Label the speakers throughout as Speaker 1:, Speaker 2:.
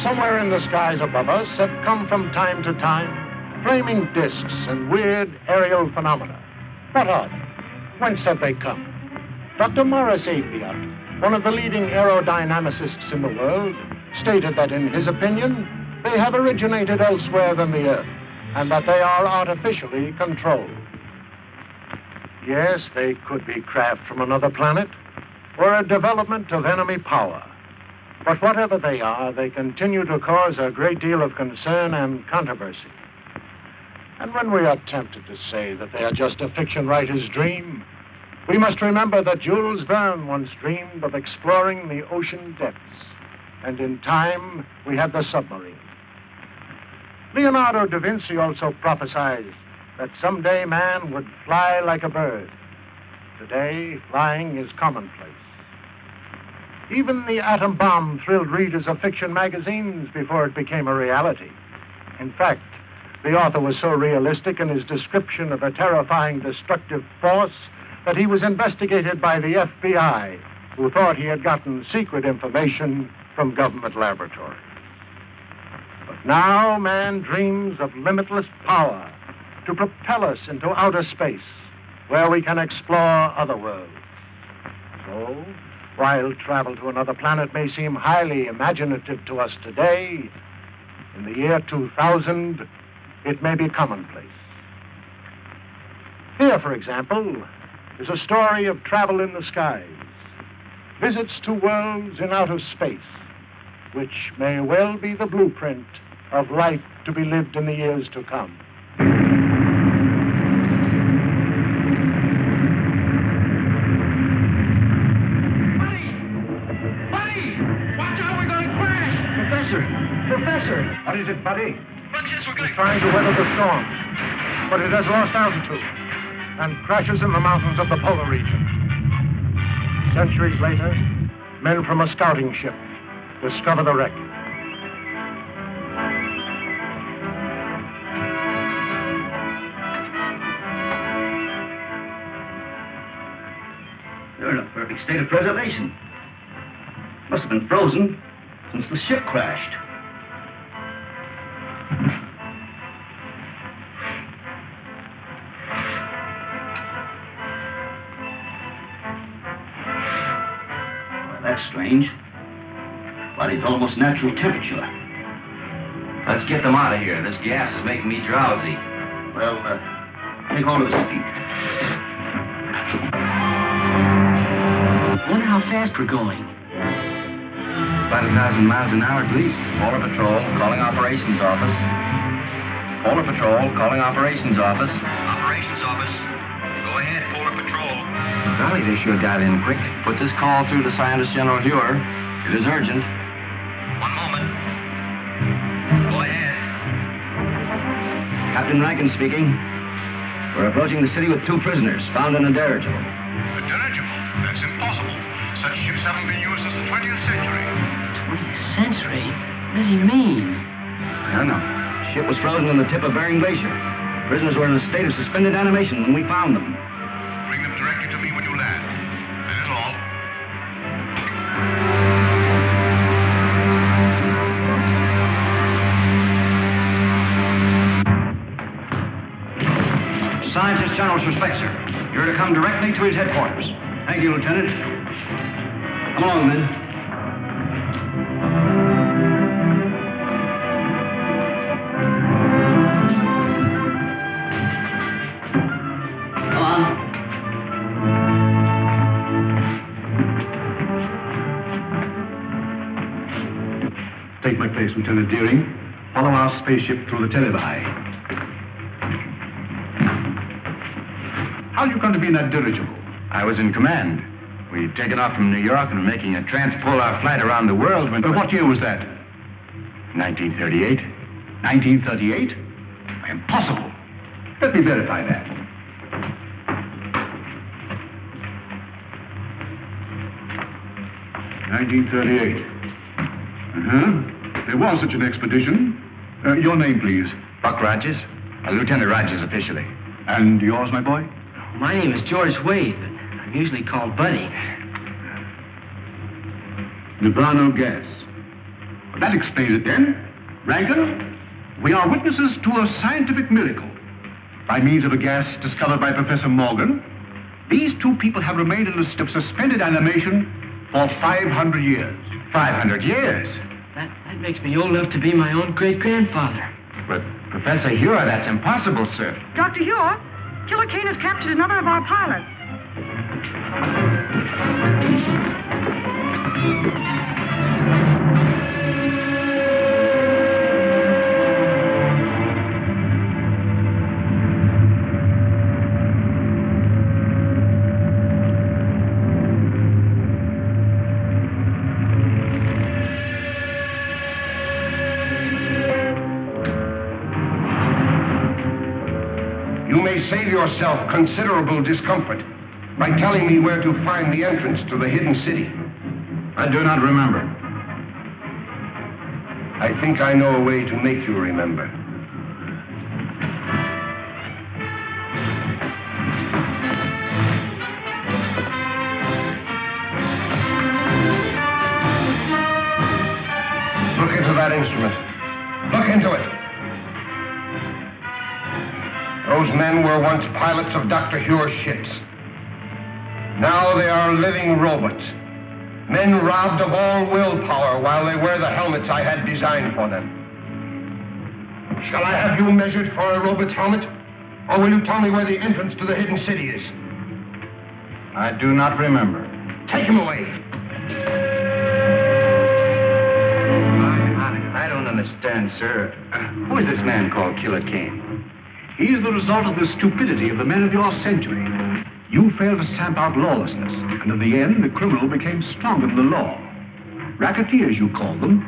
Speaker 1: somewhere in the skies above us have come from time to time flaming discs and weird aerial phenomena. What are they? Whence have they come? Dr. Morris Apiot, one of the leading aerodynamicists in the world, stated that in his opinion, they have originated elsewhere than the Earth, and that they are artificially controlled. Yes, they could be craft from another planet, or a development of enemy power. But whatever they are, they continue to cause a great deal of concern and controversy. And when we are tempted to say that they are just a fiction writer's dream, we must remember that Jules Verne once dreamed of exploring the ocean depths. And in time, we had the submarine. Leonardo da Vinci also prophesied that someday man would fly like a bird. Today, flying is commonplace. Even the atom bomb thrilled readers of fiction magazines before it became a reality. In fact, the author was so realistic in his description of a terrifying destructive force that he was investigated by the FBI, who thought he had gotten secret information from government laboratories. But now man dreams of limitless power to propel us into outer space, where we can explore other worlds. So, while travel to another planet may seem highly imaginative to us today, in the year 2000, it may be commonplace. Here, for example, is a story of travel in the skies, visits to worlds in outer space, which may well be the blueprint of life to be lived in the years to come.
Speaker 2: Professor!
Speaker 1: What is it, Buddy?
Speaker 2: Look, since we're going...
Speaker 1: It's trying to weather the storm, but it has lost altitude and crashes in the mountains of the polar region. Centuries later, men from a scouting ship discover the wreck.
Speaker 2: They're in a perfect state of preservation. Must have been frozen since the ship crashed. That's strange. Body's almost natural temperature.
Speaker 3: Let's get them out of here. This gas is making me drowsy.
Speaker 2: Well, take hold of his feet.
Speaker 4: I wonder how fast we're going.
Speaker 3: About 1,000 miles an hour at least. Polar Patrol, calling Operations Office. Polar Patrol, calling Operations Office. Operations Office. Go ahead, Polar Patrol. Golly, they sure got in quick. Put this call through to Scientist General Huer. It is urgent. One moment. Go ahead.
Speaker 2: Captain Rankin speaking. We're approaching the city with 2 prisoners found in a dirigible.
Speaker 5: A dirigible? That's impossible. Such ships haven't been used since the 20th century.
Speaker 4: 20th century? What does he mean?
Speaker 3: I don't know.
Speaker 2: Ship was frozen on the tip of Bering Glacier. Prisoners were in a state of suspended animation when we found them.
Speaker 5: Bring them directly to me when you land. That is all.
Speaker 2: Scientist General's respect, sir. You're to come directly to his headquarters. Thank you, Lieutenant. Come along, men. Come on.
Speaker 6: Take my place, Lieutenant Deering. Follow our spaceship through the Televi. How'd you come to be in that dirigible?
Speaker 3: I was in command. We'd taken off from New York and were making a transpolar flight around the world when...
Speaker 6: What year was that?
Speaker 3: 1938.
Speaker 6: 1938? Impossible. Let me verify that. (1938). There was such an expedition. Your name, please.
Speaker 3: Buck Rogers. Lieutenant Rogers officially.
Speaker 6: And yours, my boy?
Speaker 4: My name is George Wade, but I'm usually called Buddy.
Speaker 6: Nebrano gas. That explains it then. Rankin, we are witnesses to a scientific miracle. By means of a gas discovered by Professor Morgan, these two people have remained in a state of suspended animation for 500 years.
Speaker 3: 500 years?
Speaker 4: That makes me old enough to be my own great-grandfather.
Speaker 3: But, Professor Hure, that's impossible, sir.
Speaker 7: Dr. Hure, Killer Kane has captured another of our pilots.
Speaker 5: You may save yourself considerable discomfort by telling me where to find the entrance to the hidden city.
Speaker 3: I do not remember.
Speaker 5: I think I know a way to make you remember. Look into that instrument. Look into it. Those men were once pilots of Dr. Hure's ships. Now they are living robots. Men robbed of all willpower while they wear the helmets I had designed for them. Shall I have you measured for a robot's helmet? Or will you tell me where the entrance to the hidden city is?
Speaker 3: I do not remember.
Speaker 5: Take him away.
Speaker 3: I don't understand, sir. Who is this man called Killer Kane?
Speaker 6: He is the result of the stupidity of the men of your century. You failed to stamp out lawlessness, and in the end, the criminal became stronger than the law. Racketeers, you call them.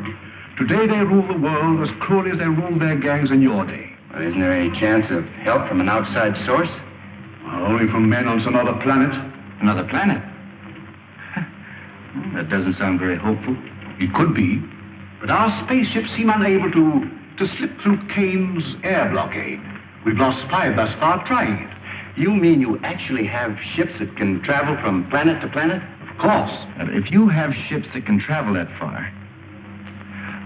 Speaker 6: Today, they rule the world as cruelly as they ruled their gangs in your day.
Speaker 3: Well, isn't there any chance of help from an outside source?
Speaker 6: Only from men on some other planet.
Speaker 3: Another planet? That doesn't sound very hopeful.
Speaker 6: It could be, but our spaceships seem unable to slip through Kane's air blockade. We've lost 5 thus far trying it.
Speaker 3: You mean you actually have ships that can travel from planet to planet?
Speaker 6: Of course.
Speaker 3: If you have ships that can travel that far,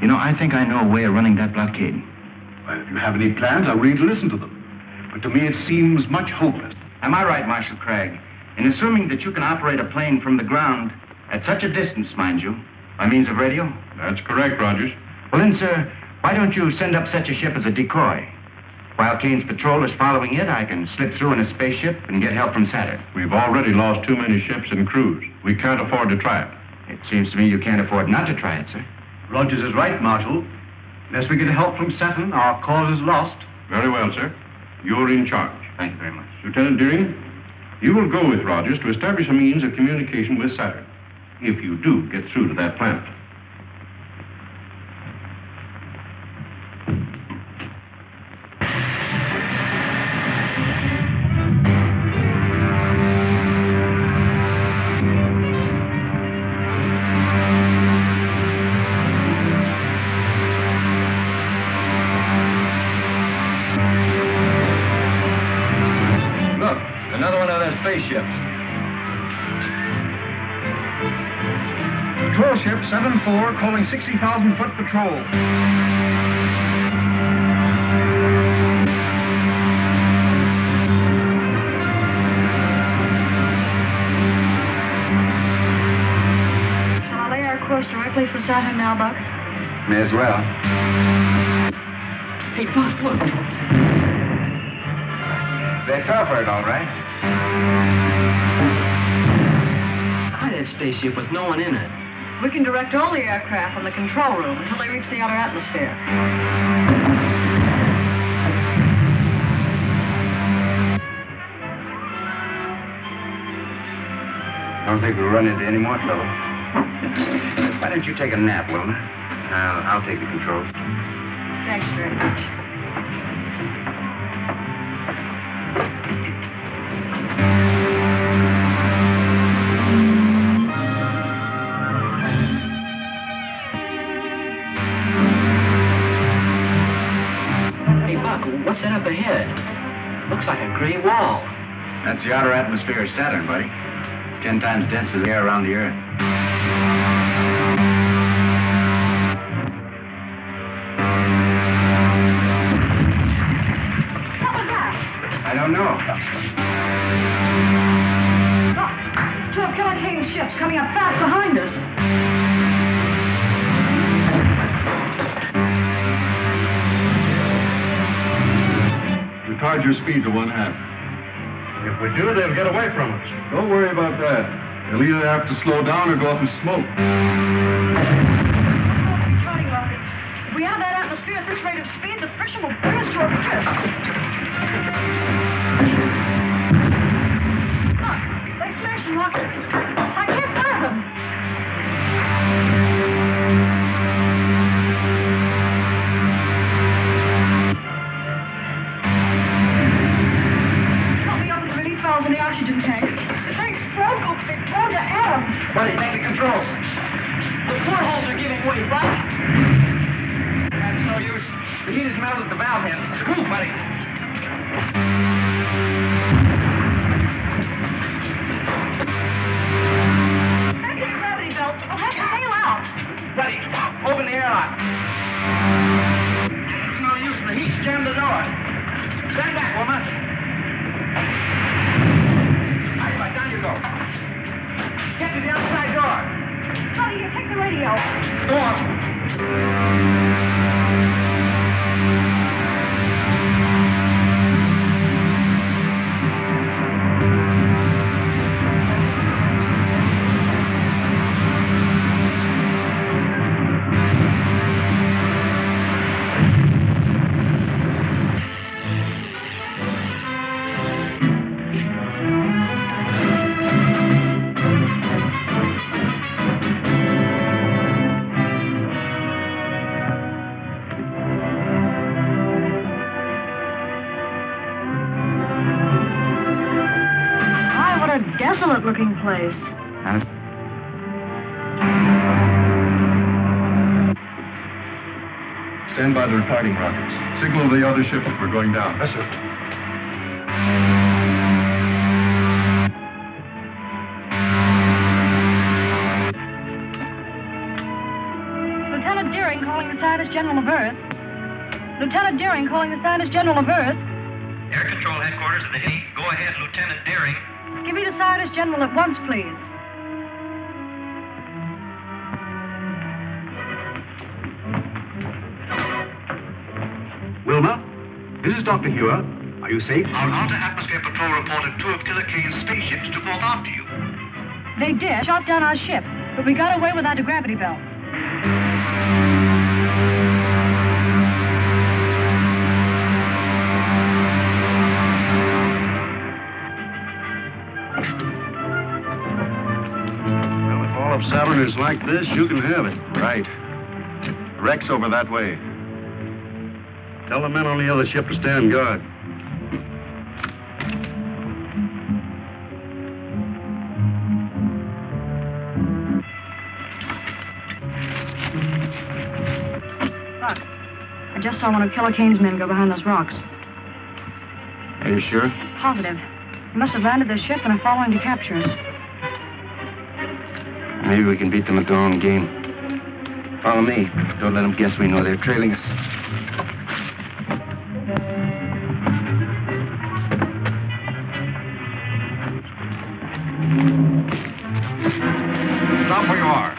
Speaker 3: you know, I think I know a way of running that blockade.
Speaker 6: Well, if you have any plans, I'm ready to listen to them. But to me, it seems much hopeless.
Speaker 3: Am I right, Marshal Craig, in assuming that you can operate a plane from the ground at such a distance, mind you, by means of radio?
Speaker 5: That's correct, Rogers.
Speaker 3: Well then, sir, why don't you send up such a ship as a decoy? While Kane's patrol is following it, I can slip through in a spaceship and get help from Saturn.
Speaker 5: We've already lost too many ships and crews. We can't afford to try it.
Speaker 3: It seems to me you can't afford not to try it, sir.
Speaker 6: Rogers is right, Marshal. Unless we get help from Saturn, our cause is lost.
Speaker 5: Very well, sir. You're in charge.
Speaker 3: Thank you very much.
Speaker 5: Lieutenant Deering, you will go with Rogers to establish a means of communication with Saturn, if you do get through to that planet.
Speaker 3: Spaceships.
Speaker 2: Patrol ship 7-4 calling 60,000-foot patrol.
Speaker 7: Shall I lay our course directly for Saturn now, Buck?
Speaker 3: May as well.
Speaker 4: Hey, Buck, look.
Speaker 3: They fell for it, all right.
Speaker 4: Try that spaceship with no one in it.
Speaker 7: We can direct all the aircraft from the control room until they reach the outer atmosphere.
Speaker 3: I don't think we'll run into any more trouble. Why don't you take a nap, Wilma? I'll take the controls.
Speaker 7: Thanks very much.
Speaker 4: Hey, Buck, what's that up ahead? Looks like a gray wall.
Speaker 3: That's the outer atmosphere of Saturn, buddy. It's 10 times denser than the air around the Earth.
Speaker 6: retard your speed to 1/2.
Speaker 1: If we do, they'll get away from us.
Speaker 6: Don't worry about that. They'll either have to slow down or go up and smoke.
Speaker 7: Charting rockets. If we have that atmosphere at this rate of speed, the friction will bring us to a drift. Look, they smashed some rockets. I can't fire them. Help me open the release valves in the oxygen tanks. If they explode, we'll be blown to atoms.
Speaker 3: Buddy, take the controls.
Speaker 4: The portholes are giving way, Buck.
Speaker 3: That's no use. The heat has melted the valve head. Move, buddy.
Speaker 7: Anti-gravity belts will have to bail out.
Speaker 3: Buddy, open the airlock. It's no use. The heat's jammed the door. Stand back, woman. All right, down you go. Get to the outside door.
Speaker 7: Buddy, you take the radio.
Speaker 3: Go on.
Speaker 7: Desolate-looking place.
Speaker 6: Stand by the departing rockets. Signal the other ship that we're going down.
Speaker 1: Yes, sir.
Speaker 7: Lieutenant Deering calling the Scientist General of Earth. Lieutenant Deering calling the Scientist General of Earth.
Speaker 3: Air Control Headquarters of the Navy. Go ahead, Lieutenant Deering.
Speaker 7: Give me the Scientist General at once, please.
Speaker 6: Wilma, this is Dr. Hewer. Are you safe?
Speaker 2: Our Outer-Atmosphere Patrol reported 2 of Killer Kane's spaceships took off after you.
Speaker 7: They did. Shot down our ship, but we got away with anti-gravity belts.
Speaker 6: If Saturn is like this, you can have it. Right. Wreck's over that way. Tell the men on the other ship to stand guard.
Speaker 7: Buck, I just saw one of Killer Kane's men go behind those rocks.
Speaker 6: Are you sure?
Speaker 7: Positive. They must have landed their ship and are following to capture us.
Speaker 3: Maybe we can beat them at their own game. Follow me. Don't let them guess we know they're trailing us.
Speaker 6: Stop where you are.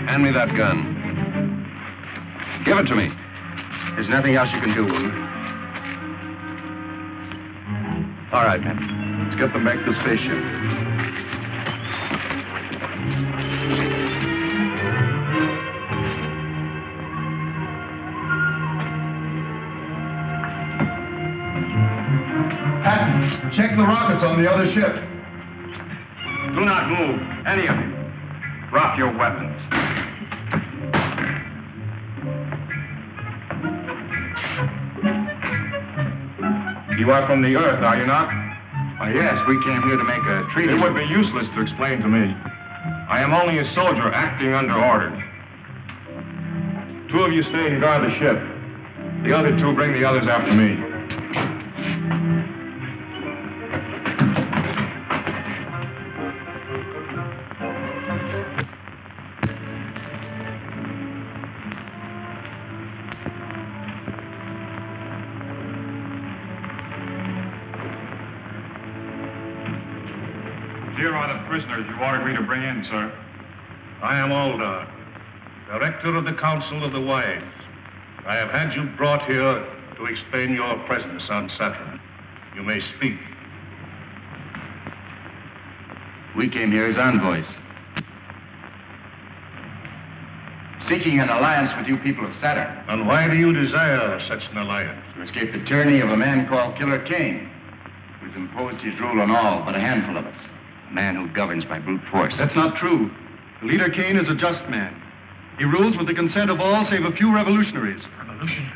Speaker 6: Hand me that gun. Give it to me.
Speaker 3: There's nothing else you can do, Wilma.
Speaker 6: All right, men. Let's get them back to the spaceship.
Speaker 5: Patton, check the rockets on the other ship.
Speaker 2: Do not move, any of you. Drop your weapons. You are from the Earth, are you not?
Speaker 3: Yes, we came here to make a treaty.
Speaker 2: It would be useless to explain to me. I am only a soldier acting under orders. 2 of you stay and guard the ship. The other 2 bring the others after me. Here are the prisoners you ordered me to bring in, sir. I am Alda, Director of the Council of the Wise.
Speaker 8: I have had you brought here to explain your presence on Saturn. You may speak.
Speaker 3: We came here as envoys, seeking an alliance with you people of Saturn.
Speaker 8: And why do you desire such an alliance?
Speaker 3: To escape the tyranny of a man called Killer Kane, who's imposed his rule on all but a handful of us. A man who governs by brute force.
Speaker 9: That's not true. The leader Kane is a just man. He rules with the consent of all save a few revolutionaries.
Speaker 8: Revolutionaries?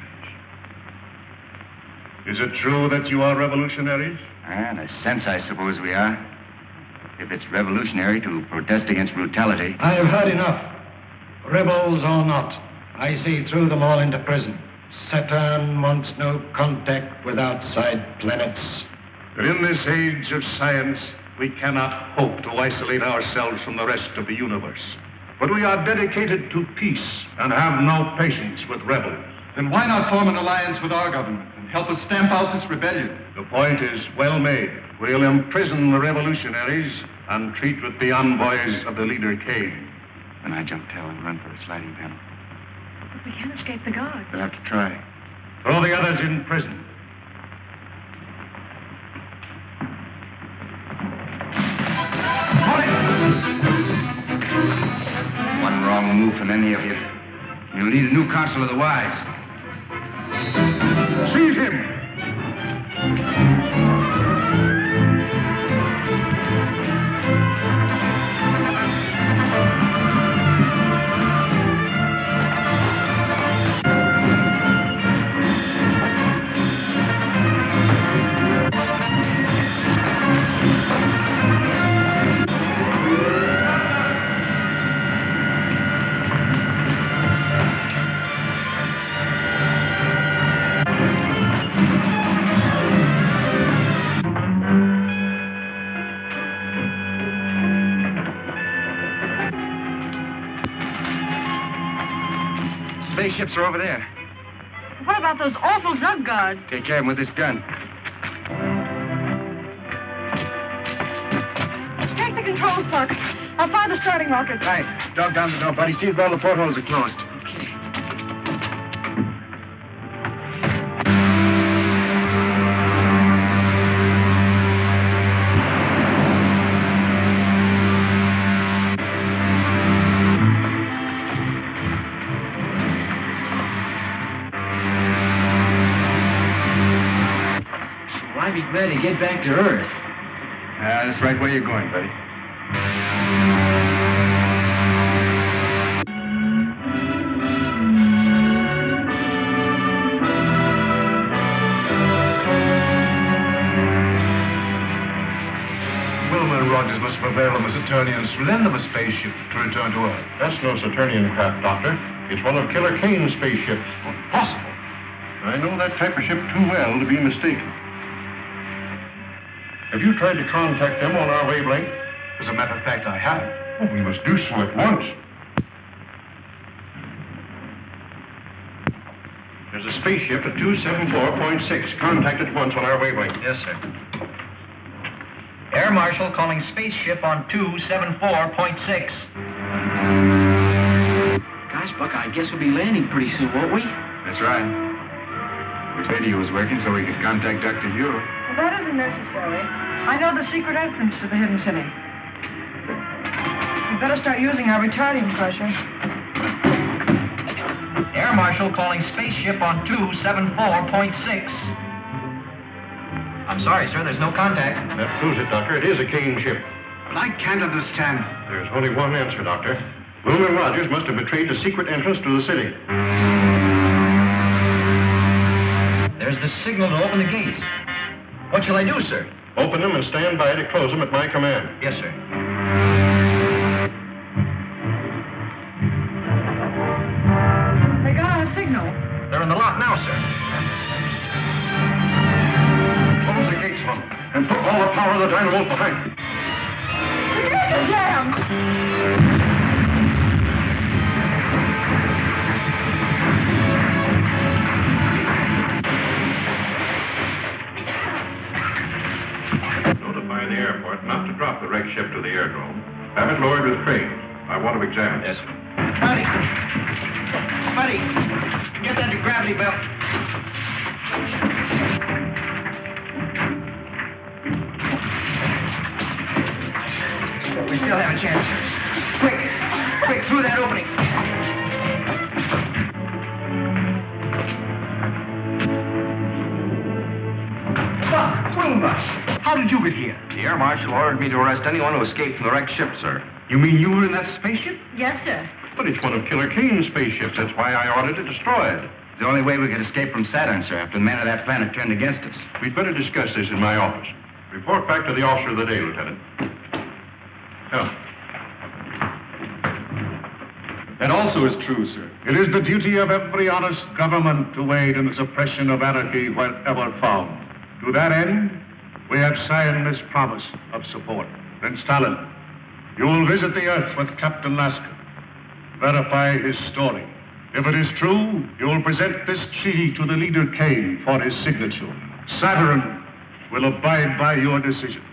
Speaker 8: Is it true that you are revolutionaries?
Speaker 3: In a sense, I suppose we are. If it's revolutionary to protest against brutality.
Speaker 10: I have had enough. Rebels or not, I see through them all into prison. Saturn wants no contact with outside planets.
Speaker 8: But in this age of science, we cannot hope to isolate ourselves from the rest of the universe. But we are dedicated to peace and have no patience with rebels.
Speaker 9: Then why not form an alliance with our government and help us stamp out this rebellion?
Speaker 8: The point is well made. We'll imprison the revolutionaries and treat with the envoys of the leader Kane.
Speaker 3: Then I jump tail and run for the sliding panel.
Speaker 7: But we can't escape the guards.
Speaker 3: We'll have to try.
Speaker 8: Throw the others in prison.
Speaker 3: One wrong move from any of you. You'll need a new council of the wise.
Speaker 8: Seize him!
Speaker 3: Spaceships are over there.
Speaker 7: What about those awful Zug guards?
Speaker 3: Take care of them with this gun.
Speaker 7: Take the controls, Buck. I'll fire the starting rocket.
Speaker 3: Right. Dog down the door, buddy. See if all the portholes are closed.
Speaker 7: Okay.
Speaker 4: I'd be glad to get back to Earth.
Speaker 3: That's right where you're going, buddy.
Speaker 2: Wilmer and Rogers must prevail on the Saturnians to lend them a spaceship to return to Earth.
Speaker 5: That's no Saturnian craft, Doctor. It's one of Killer Kane's spaceships.
Speaker 2: Possible.
Speaker 5: I know that type of ship too well to be mistaken. Have you tried to contact them on our wavelength?
Speaker 2: As a matter of fact, I haven't.
Speaker 5: Oh, we must do so at once. There's a spaceship at 274.6. Contact at once on our wavelength.
Speaker 3: Yes, sir. Air Marshal calling spaceship on 274.6.
Speaker 4: Gosh, Buck, I guess we'll be landing pretty soon, won't we?
Speaker 3: That's right. Wish radio was working so we could contact Dr. Hugh.
Speaker 7: Well, that isn't necessary. I know the secret entrance to the hidden city. We'd better start using our retarding pressure.
Speaker 3: Air Marshal calling spaceship on 274.6. I'm sorry, sir, there's no contact.
Speaker 5: That proves it, Doctor. It is a Kane ship.
Speaker 9: But I can't understand.
Speaker 5: There's only one answer, Doctor. Wilmer and Rogers must have betrayed the secret entrance to the city.
Speaker 3: There's the signal to open the gates. What shall I do, sir?
Speaker 5: Open them and stand by to close them at my command.
Speaker 3: Yes, sir.
Speaker 7: They got our signal.
Speaker 3: They're in the lock now, sir.
Speaker 5: Close the gates, Mom, and put all the power of the dynamos behind.
Speaker 7: The gates are jammed!
Speaker 2: Notify the airport not to drop the wrecked ship to the airdrome. Have it lowered with cranes. I want to examine it.
Speaker 3: Yes, sir. Buddy! Buddy! Get that to grab gravity belt. We still have a chance, sirs. Quick, through that opening.
Speaker 6: Buck, how did you get here?
Speaker 2: The Air Marshal ordered me to arrest anyone who escaped from the wrecked ship, sir.
Speaker 6: You mean you were in that spaceship?
Speaker 7: Yes, sir.
Speaker 8: But it's one of Killer Kane's spaceships. That's why I ordered it destroyed.
Speaker 3: It's the only way we could escape from Saturn, sir, after the men of that planet turned against us.
Speaker 8: We'd better discuss this in my office. Report back to the officer of the day, Lieutenant. Come.
Speaker 9: That also is true, sir.
Speaker 8: It is the duty of every honest government to aid in the suppression of anarchy wherever found. To that end, we have signed this promise of support. Prince Talon, you will visit the Earth with Captain Lasker. Verify his story. If it is true, you will present this treaty to the leader Kane for his signature. Saturn will abide by your decision.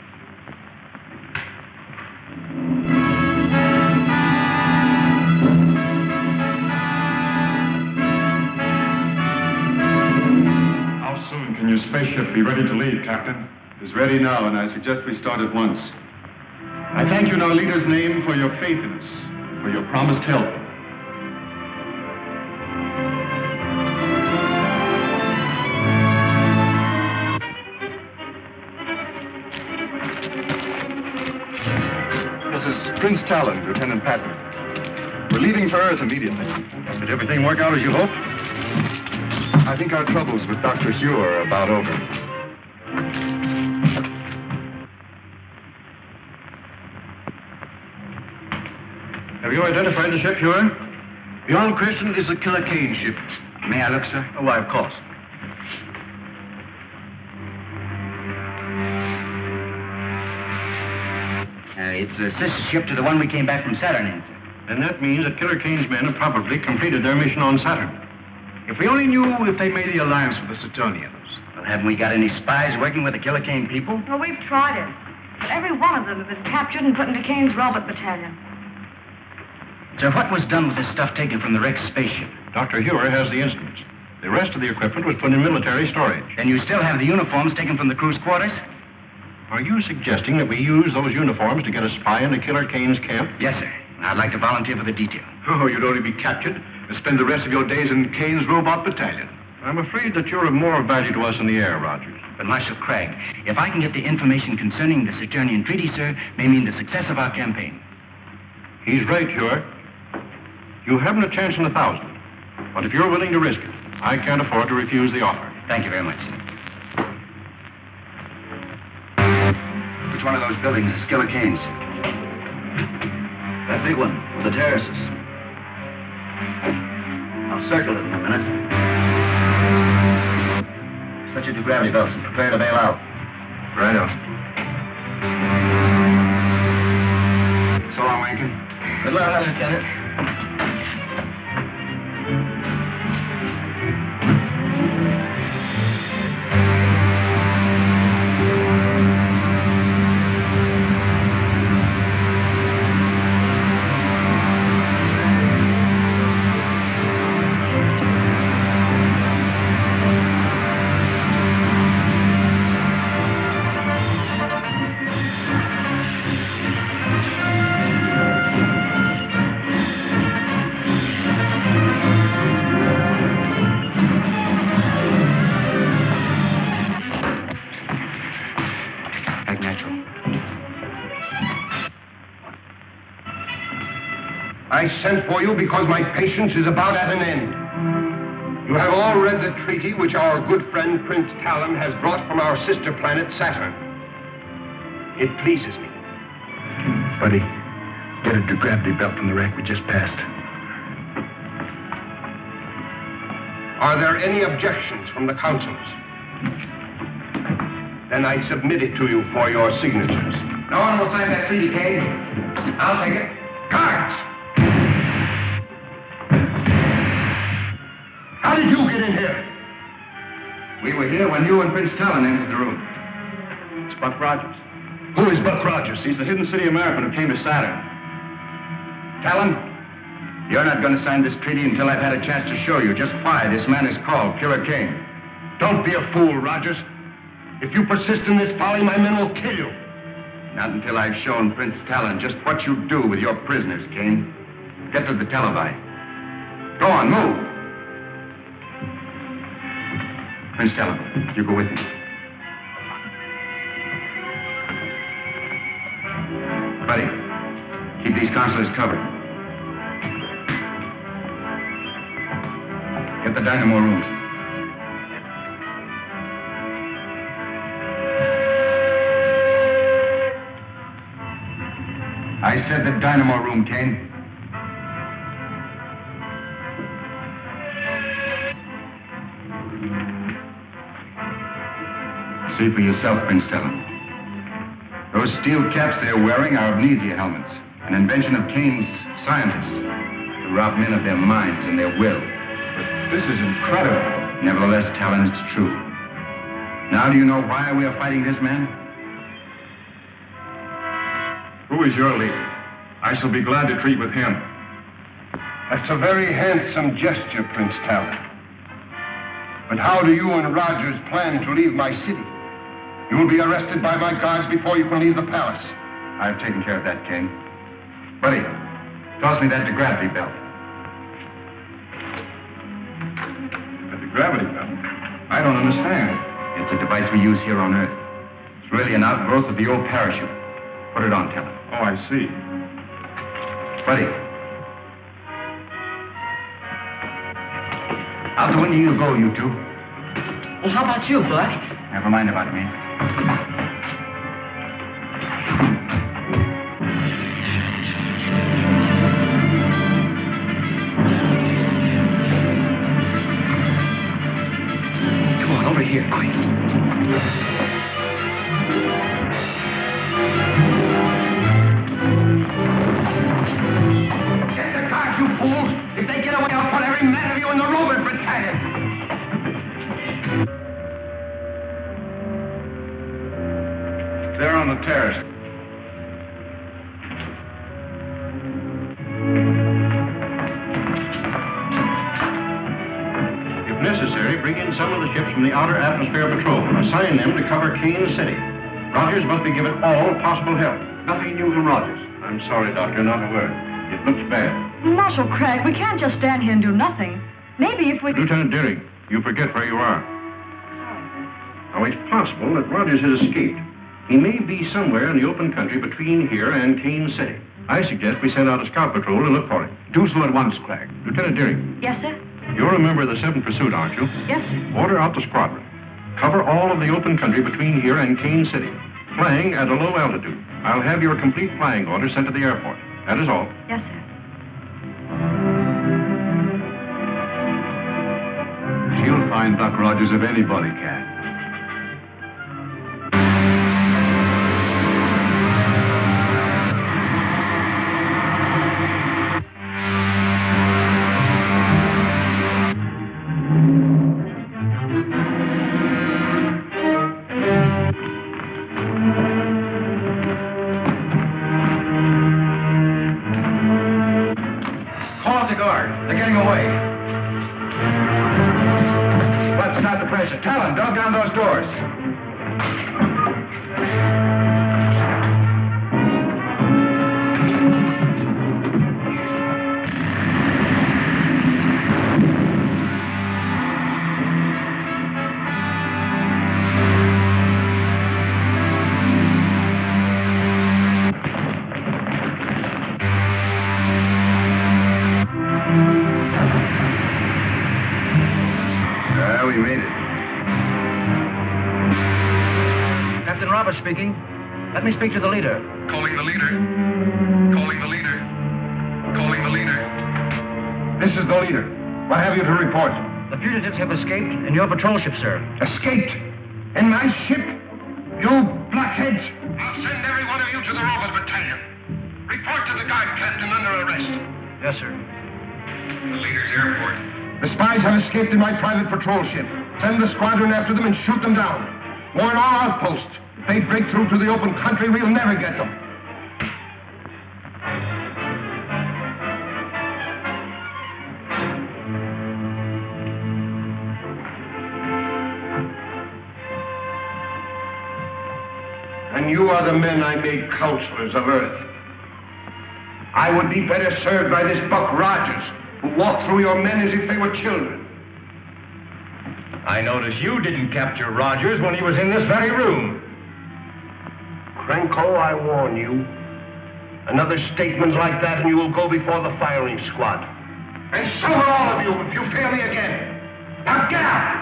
Speaker 2: How soon can your spaceship be ready to leave, Captain?
Speaker 9: It's ready now, and I suggest we start at once. I thank you in our leader's name for your faith in us, for your promised help. This is Prince Talon, Lieutenant Patton. We're leaving for Earth immediately.
Speaker 2: Did everything work out as you hoped?
Speaker 9: I think our troubles with Dr. Hugh are about over.
Speaker 2: Have you identified the ship, Huron?
Speaker 6: Beyond question, it is a Killer Kane ship.
Speaker 3: May I look, sir?
Speaker 6: Oh, why, of course.
Speaker 3: It's a sister ship to the one we came back from Saturn in, sir.
Speaker 2: Then that means that Killer Kane's men have probably completed their mission on Saturn.
Speaker 6: If we only knew if they made the alliance with the Saturnians.
Speaker 3: Well, haven't we got any spies working with the Killer Kane people?
Speaker 7: Well, we've tried it. But every one of them have been captured and put into Kane's robot battalion.
Speaker 3: Sir, what was done with the stuff taken from the wrecked spaceship?
Speaker 2: Dr. Huer has the instruments. The rest of the equipment was put in military storage.
Speaker 3: And you still have the uniforms taken from the crew's quarters?
Speaker 2: Are you suggesting that we use those uniforms to get a spy into Killer Kane's camp?
Speaker 3: Yes, sir. I'd like to volunteer for the detail.
Speaker 6: Oh, you'd only be captured and spend the rest of your days in Kane's robot battalion.
Speaker 2: I'm afraid that you're of more value to us in the air, Rogers.
Speaker 3: But Marshal Craig, if I can get the information concerning the Saturnian treaty, sir, may mean the success of our campaign.
Speaker 2: He's right, Huer. You haven't a chance in 1,000. But if you're willing to risk it, I can't afford to refuse the offer.
Speaker 3: Thank you very much, sir. Which one of those buildings is Killer Kane's?
Speaker 4: That big one, with the terraces. I'll circle it in a minute.
Speaker 3: Switch it to gravity belts and prepare to bail out.
Speaker 2: Right on.
Speaker 3: So long, Rankin.
Speaker 4: Good luck, Lieutenant.
Speaker 5: I sent for you because my patience is about at an end. You have all read the treaty which our good friend Prince Talon has brought from our sister planet Saturn. It pleases me.
Speaker 6: Buddy, get a gravity belt from the wreck we just passed.
Speaker 5: Are there any objections from the councils? Then I submit it to you for your signatures.
Speaker 3: No one will sign that treaty, Kane. I'll take it.
Speaker 5: Guards! How did you get in here?
Speaker 3: We were here when you and Prince Talon entered the room.
Speaker 2: It's Buck Rogers.
Speaker 5: Who is Buck Rogers?
Speaker 2: He's the hidden city American who came to Saturn.
Speaker 5: Talon,
Speaker 3: You're not going to sign this treaty until I've had a chance to show you just why this man is called Killer Kane.
Speaker 5: Don't be a fool, Rogers. If you persist in this folly, my men will kill you.
Speaker 3: Not until I've shown Prince Talon just what you do with your prisoners, Kane. Get to the televi. Go on, move. Prince Talon, you go with me. Buddy, keep these consulars covered. Get the dynamo room. I said the dynamo room, Kane. See for yourself, Prince Talon. Those steel caps they're wearing are amnesia helmets, an invention of Kane's scientists to rob men of their minds and their will.
Speaker 2: But this is incredible.
Speaker 3: Nevertheless, Talon, it's true. Now do you know why we are fighting this man?
Speaker 2: Who is your leader? I shall be glad to treat with him.
Speaker 5: That's a very handsome gesture, Prince Talon. But how do you and Rogers plan to leave my city? You will be arrested by my guards before you can leave the palace.
Speaker 3: I've taken care of that, King. Buddy, toss me that gravity belt.
Speaker 2: The gravity belt? I don't understand.
Speaker 3: It's a device we use here on Earth. It's really an outgrowth of the old parachute. Put it on, Talon.
Speaker 2: Oh, I see.
Speaker 3: Buddy. Out the window you go, you two.
Speaker 4: Well, how about you, Buck?
Speaker 3: Never mind about me.
Speaker 4: Come on, over here, quick.
Speaker 5: Get the guards, you fools! If they get away, I'll put every man of you in the robot battalion!
Speaker 2: They're on the terrace.
Speaker 11: If necessary, bring in some of the ships from the Outer Atmosphere Patrol. Assign them to cover Kane City. Rogers must be given all possible help.
Speaker 2: Nothing new from Rogers. I'm sorry, Doctor, not a word. It looks bad.
Speaker 7: Marshal Craig, we can't just stand here and do nothing. Maybe if we...
Speaker 11: Lieutenant Deering, you forget where you are. Now, it's possible that Rogers has escaped. He may be somewhere in the open country between here and Kane City. I suggest we send out a scout patrol to look for him.
Speaker 6: Do so at once, Craig.
Speaker 11: Lieutenant Deering.
Speaker 7: Yes, sir?
Speaker 11: You're a member of the 7th Pursuit, aren't you?
Speaker 7: Yes, sir.
Speaker 11: Order out the squadron. Cover all of the open country between here and Kane City. Flying at a low altitude. I'll have your complete flying order sent to the airport. That is all.
Speaker 7: Yes, sir.
Speaker 6: She'll find Buck Rogers if anybody can.
Speaker 3: Call out the guard. They're getting away. Let's start the pressure. Talon, dog down those doors. We made it.
Speaker 4: Captain Roberts speaking. Let me speak to the leader.
Speaker 5: Calling the leader. Calling the leader. Calling the leader. This is the leader. What have you to report?
Speaker 4: The fugitives have escaped in your patrol ship, sir.
Speaker 5: Escaped? In my ship? You blockheads!
Speaker 8: I'll send every one of you to the robot battalion. Report to the guard captain under arrest.
Speaker 4: Yes, sir.
Speaker 8: The leader's airport.
Speaker 5: The spies have escaped in my private patrol ship. Send the squadron after them and shoot them down. Warn all outposts. If they break through to the open country, we'll never get them. and you are the men I made counselors of Earth. I would be better served by this Buck Rogers, who walked through your men as if they were children.
Speaker 3: I notice you didn't capture Rogers when he was in this very room.
Speaker 5: Krenko, I warn you. Another statement like that and you will go before the firing squad. And so will all of you if you fail me again. Now get out!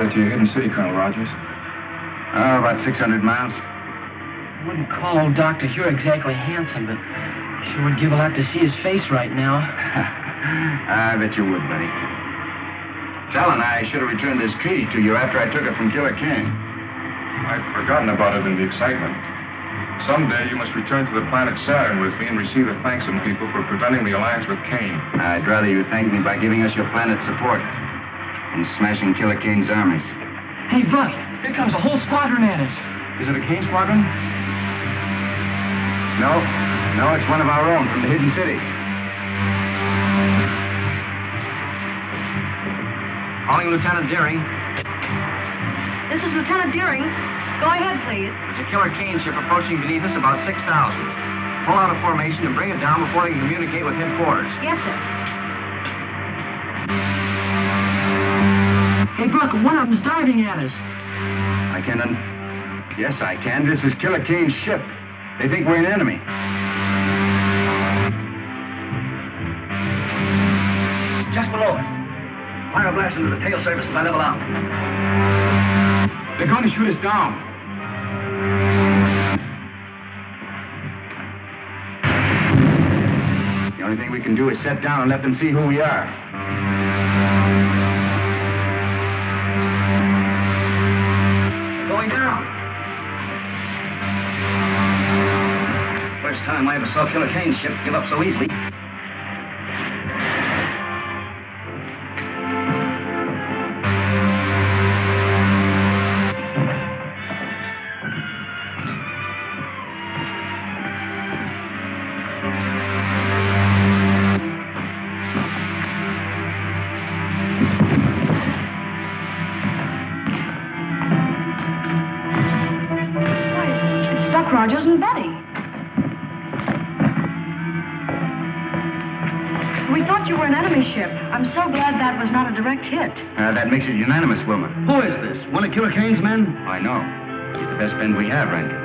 Speaker 2: To your hidden city, Colonel Rogers?
Speaker 3: Oh, about 600 miles.
Speaker 4: I wouldn't call old Dr. Hure exactly handsome, but I sure would give a lot to see his face right now.
Speaker 3: I bet you would, buddy. Talon, I should have returned this treaty to you after I took it from Killer King.
Speaker 2: I'd forgotten about it in the excitement. Someday you must return to the planet Saturn with me and receive the thanks of people for preventing the alliance with Kane.
Speaker 3: I'd rather you thank me by giving us your planet's support and smashing Killer Kane's armies.
Speaker 4: Hey, Buck, here comes a whole squadron at us.
Speaker 2: Is it a Kane squadron?
Speaker 3: No, it's one of our own from the hidden city. Calling Lieutenant Deering.
Speaker 7: This is Lieutenant Deering. Go ahead, please.
Speaker 3: There's a Killer Kane ship approaching beneath us, about 6,000. Pull out a formation and bring it down before they can communicate with headquarters.
Speaker 7: Yes, sir.
Speaker 4: Hey, Buck, one of them's diving at us.
Speaker 3: Yes, I can. This is Killer Kane's ship. They think we're an enemy.
Speaker 4: Just below it. Fire a blast into the tail surface as I level out.
Speaker 3: They're going to shoot us down. The only thing we can do is set down and let them see who we are.
Speaker 4: Going down. First time I ever saw Killer Kane's ship give up so easily.
Speaker 7: Rogers and Betty. We thought you were an enemy ship. I'm so glad that was not a direct hit.
Speaker 3: That makes it unanimous, Wilma.
Speaker 4: Who is this? One of Killer Kane's men?
Speaker 3: I know. He's the best friend we have, Randy.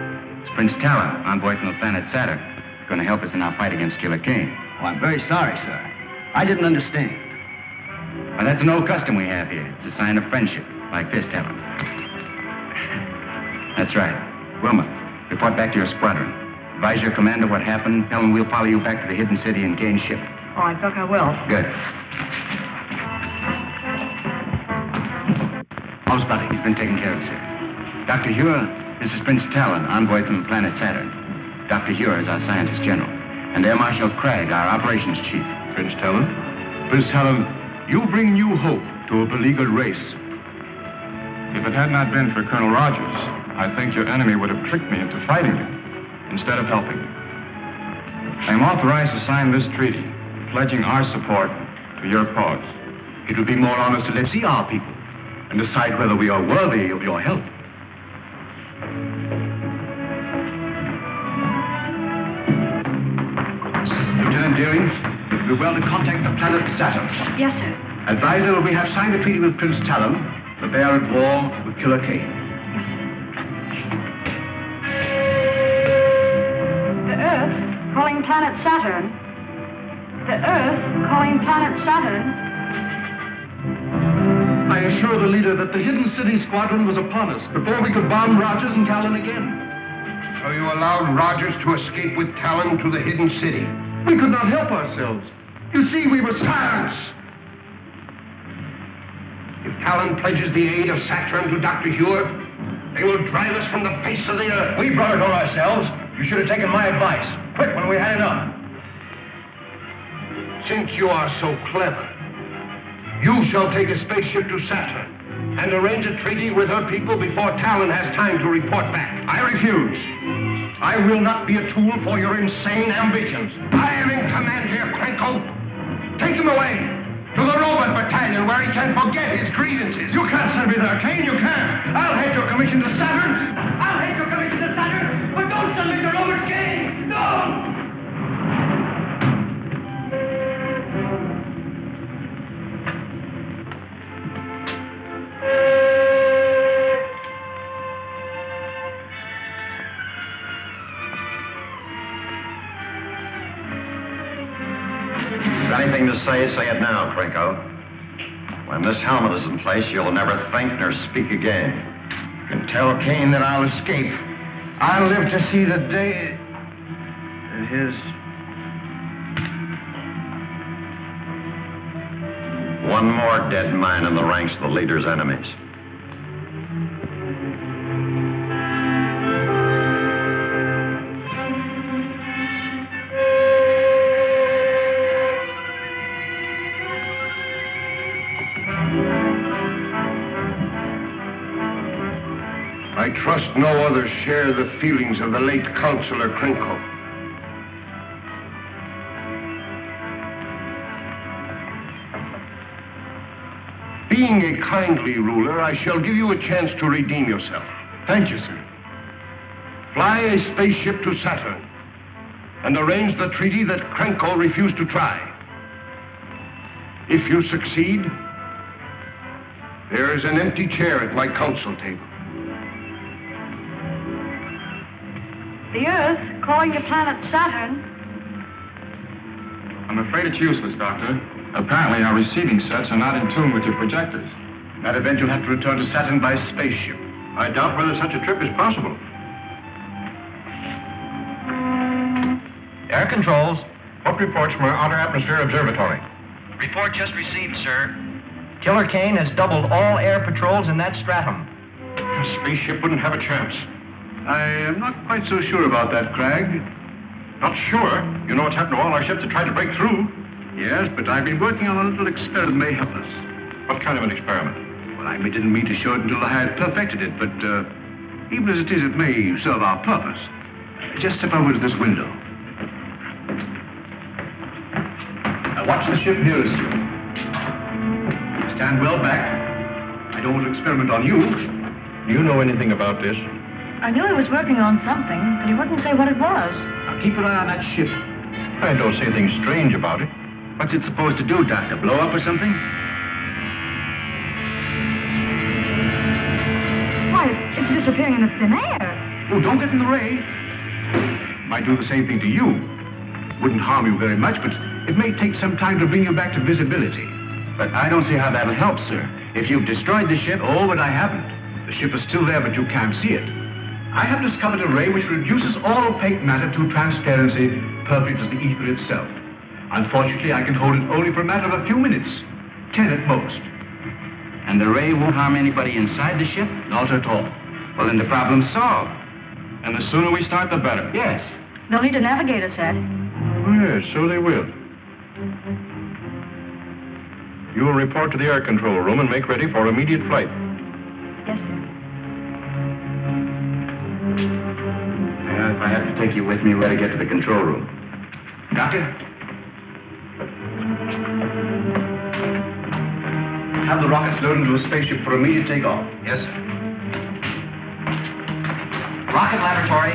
Speaker 3: It's Prince Talon, envoy from the planet Saturn. Going to help us in our fight against Killer Kane.
Speaker 4: Oh, I'm very sorry, sir. I didn't understand.
Speaker 3: Well, that's an old custom we have here. It's a sign of friendship, like this, Talon. That's right. Wilma, report back to your squadron. Advise your commander what happened. Tell him we'll follow you back to the hidden city and Kane's ship.
Speaker 7: All right, Buck, I will.
Speaker 3: Good.
Speaker 4: How's Buddy?
Speaker 3: He's been taken care of, sir. Dr. Hure, this is Prince Talon, envoy from the planet Saturn. Dr. Hure is our scientist general. And Air Marshal Craig, our operations chief.
Speaker 6: Prince Talon? Prince Talon, you bring new hope to a beleaguered race.
Speaker 2: If it had not been for Colonel Rogers, I think your enemy would have tricked me into fighting you instead of helping you. I am authorized to sign this treaty, pledging our support to your cause.
Speaker 6: It will be more honest to let's see our people and decide whether we are worthy of your help. Lieutenant Deering, it would be well to contact the planet Saturn.
Speaker 7: Yes, sir.
Speaker 6: Advise them that we have signed a treaty with Prince Talon, that they are at war with Killer Kane.
Speaker 7: Yes, sir. The Earth calling planet Saturn. The Earth calling planet Saturn.
Speaker 6: I assure the leader that the hidden city squadron was upon us before we could bomb Rogers and Talon again.
Speaker 5: So you allowed Rogers to escape with Talon to the hidden city?
Speaker 6: We could not help ourselves. You see, we were silence.
Speaker 5: If Talon pledges the aid of Saturn to Dr. Hure, they will drive us from the face of the earth.
Speaker 3: We brought it on ourselves. You should have taken my advice. Quit when we had enough.
Speaker 5: Since you are so clever, you shall take a spaceship to Saturn and arrange a treaty with her people before Talon has time to report back.
Speaker 6: I refuse. I will not be a tool for your insane ambitions.
Speaker 5: I am in command here, Krenko. Take him away to the robot battalion where he can forget his grievances.
Speaker 6: You can't send me there, Kane. You can't. I'll head your commission to Saturn. I'll head your commission to Saturn, but don't send me to Robert Kane. No!
Speaker 3: Anything to say, say it now, Krenko. When this helmet is in place, you'll never think nor speak again. You can tell Kane that I'll escape. I'll live to see the day that his... One more dead man in the ranks of the leader's enemies.
Speaker 5: I trust no others share the feelings of the late Councilor Krenko. Being a kindly ruler, I shall give you a chance to redeem yourself.
Speaker 6: Thank you, sir.
Speaker 5: Fly a spaceship to Saturn and arrange the treaty that Krenko refused to try. If you succeed, there is an empty chair at my council table.
Speaker 7: The Earth calling the planet Saturn.
Speaker 2: I'm afraid it's useless, Doctor. Apparently, our receiving sets are not in tune with your projectors.
Speaker 6: In that event, you'll have to return to Saturn by spaceship.
Speaker 11: I doubt whether such a trip is possible.
Speaker 3: Air controls.
Speaker 11: What reports from our Outer Atmosphere Observatory?
Speaker 3: Report just received, sir. Killer Kane has doubled all air patrols in that stratum.
Speaker 11: A spaceship wouldn't have a chance.
Speaker 6: I am not quite so sure about that, Cragg.
Speaker 11: Not sure? You know what's happened to all our ships that tried to break through?
Speaker 6: Yes, but I've been working on a little experiment that may help us.
Speaker 11: What kind of an experiment?
Speaker 6: Well, I didn't mean to show it until I had perfected it, but even as it is, it may serve our purpose. Just step over to this window. Now watch the ship nearest you. Stand well back. I don't want to experiment on you.
Speaker 11: Do you know anything about this?
Speaker 7: I knew he was working on something, but he wouldn't say what it was.
Speaker 6: Now keep an eye on that ship.
Speaker 11: I don't see anything strange about it.
Speaker 6: What's it supposed to do, Doctor? Blow up or something?
Speaker 7: Why, it's disappearing in the thin air.
Speaker 6: Oh, don't get in the ray. Might do the same thing to you. Wouldn't harm you very much, but it may take some time to bring you back to visibility. But I don't see how that'll help, sir. If you've destroyed the ship, oh, but I haven't. The ship is still there, but you can't see it. I have discovered a ray which reduces all opaque matter to transparency, perfect as the ether itself. Unfortunately, I can hold it only for a matter of a few minutes. 10 at most.
Speaker 3: And the ray won't harm anybody inside the ship?
Speaker 6: Not at all.
Speaker 3: Well, then the problem's solved.
Speaker 2: And the sooner we start, the better.
Speaker 3: Yes.
Speaker 7: They'll need a navigator set.
Speaker 11: Oh, yes, so they will. You will report to the air control room and make ready for immediate flight.
Speaker 7: Yes, sir.
Speaker 3: If I have to take you with me, where to get to the control room?
Speaker 6: Doctor? Have the rockets loaded into a spaceship for immediate takeoff.
Speaker 3: Yes, sir. Rocket laboratory.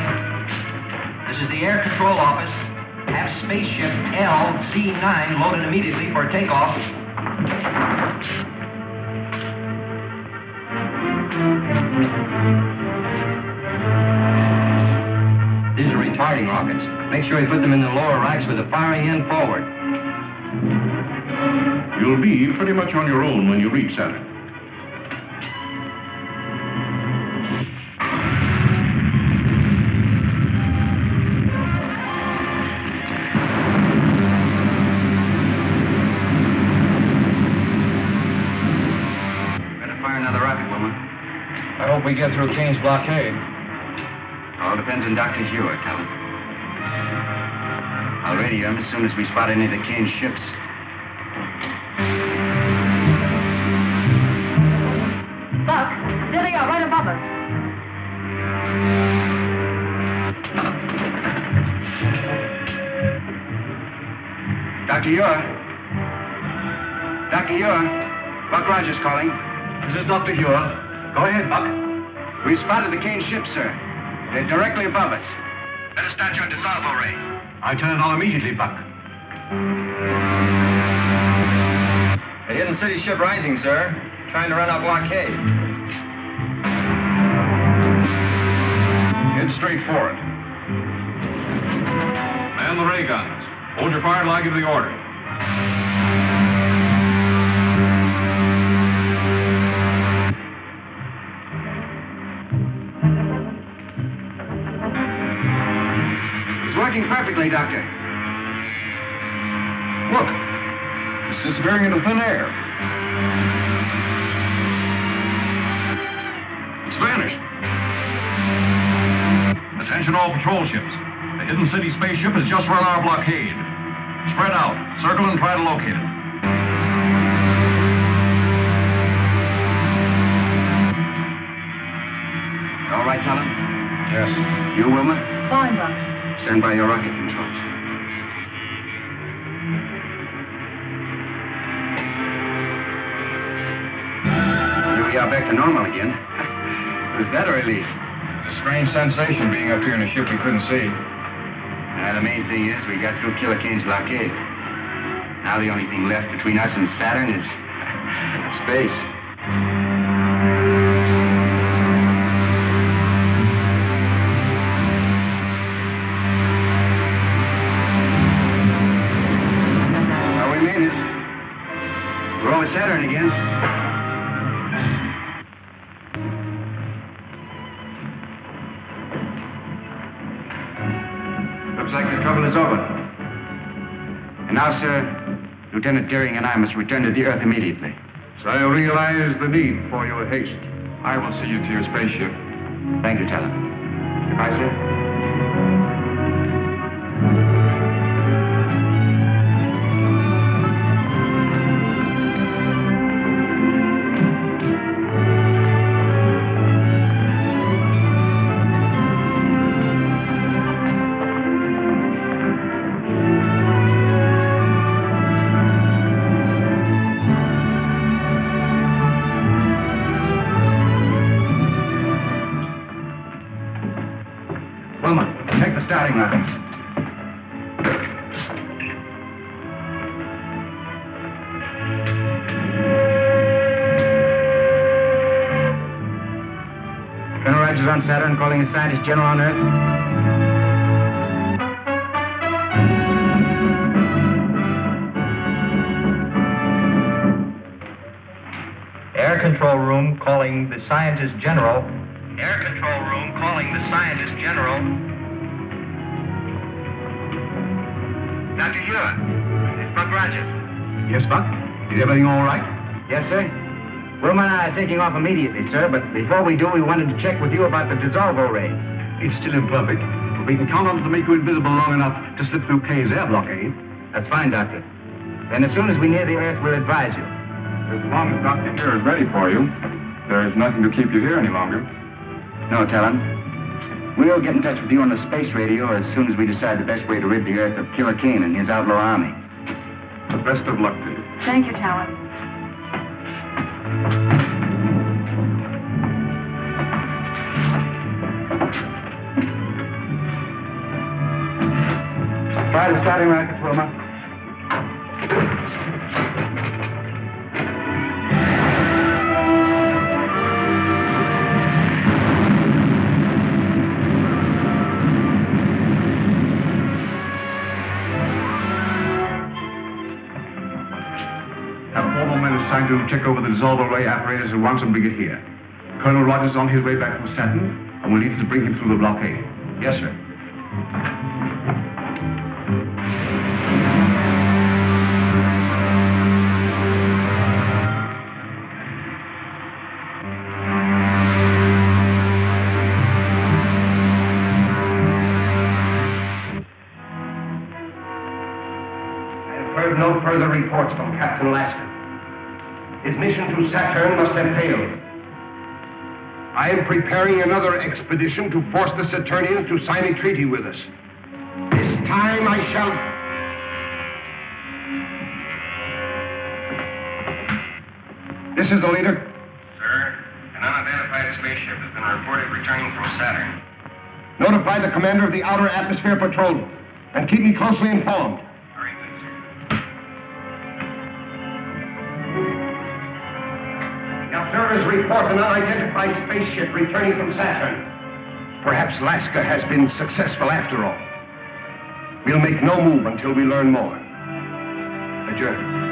Speaker 3: This is the air control office. Have spaceship LC-9 loaded immediately for takeoff. These are retarding rockets. Make sure you put them in the lower racks with the firing end forward.
Speaker 11: You'll be pretty much on your own when you reach Saturn.
Speaker 3: Better fire another rocket, woman.
Speaker 10: I hope we get through Kane's blockade.
Speaker 3: All depends on Dr. Hewitt, Helen. I'll radio him as soon as we spot any of the Kane ships. Dr. Ure. Dr. Ure. Buck Rogers calling.
Speaker 6: This is Dr. Ure. Go ahead, Buck.
Speaker 3: We spotted the Kane ship, sir. They're directly above us. Better start your dissolvo ray.
Speaker 6: I'll turn it on immediately, Buck.
Speaker 3: The Hidden City ship rising, sir. Trying to run our blockade.
Speaker 2: Head straight for it. Man the ray guns. Hold your fire till I give the order.
Speaker 3: It's working perfectly, Doctor.
Speaker 2: Look. It's disappearing into thin air. It's vanished. Attention all patrol ships. The Hidden City spaceship has just run our blockade. Spread out, circle and try to locate it.
Speaker 3: All right, Talon?
Speaker 2: Yes.
Speaker 3: You, Wilma?
Speaker 7: Fine, Doc.
Speaker 3: Stand by your rocket controls. Here we are back to normal again. Was that a relief?
Speaker 2: It's a strange sensation being up here in a ship we couldn't see.
Speaker 3: The main thing is we got through Killer Kane's blockade. Now the only thing left between us and Saturn is space. Well, we made it. We're over Saturn again. Looks like the trouble is over. And now, sir, Lieutenant Deering and I must return to the Earth immediately.
Speaker 8: So I realize the need for your haste.
Speaker 2: I will see you to your spaceship.
Speaker 3: Thank you, Talon. Goodbye, sir. Wilma, check the starting lines. Colonel Rogers on Saturn, calling a scientist general on Earth.
Speaker 12: Air Control Room calling the Scientist General.
Speaker 3: Air Control Room calling the Scientist General. Dr. Ure, it's Buck Rogers.
Speaker 6: Yes, Buck? Is everything all right?
Speaker 3: Yes, sir. Wilma and I are taking off immediately, sir, but before we do, we wanted to check with you about the dissolvo ray.
Speaker 6: It's still imperfect, but we can count on it to make you invisible long enough to slip through Kay's air blockade.
Speaker 3: That's fine, Doctor. Then as soon as we near the Earth, we'll advise you.
Speaker 2: As long as Dr. Ure is ready for you, there is nothing to keep you here any longer.
Speaker 3: No, Talon. We'll get in touch with you on the space radio as soon as we decide the best way to rid the Earth of Killer Kane and his outlaw army.
Speaker 2: The best of luck to you.
Speaker 7: Thank you, Talon.
Speaker 3: Try the starting rockets, Wilma.
Speaker 6: Assigned to check over the dissolver ray apparatus at once and bring it here. Colonel Rogers is on his way back from Staten, and we'll need to bring him through the blockade.
Speaker 3: Yes, sir.
Speaker 5: I have heard no further reports from Captain Lasker. His mission to Saturn must have failed. I am preparing another expedition to force the Saturnians to sign a treaty with us. This time I shall... This is the leader?
Speaker 3: Sir, an unidentified spaceship has been reported returning from Saturn.
Speaker 5: Notify the commander of the Outer Atmosphere Patrol and keep me closely informed.
Speaker 3: Very good, sir.
Speaker 5: The observers report an unidentified spaceship returning from Saturn. Perhaps Laska has been successful after all. We'll make no move until we learn more. Adjourn.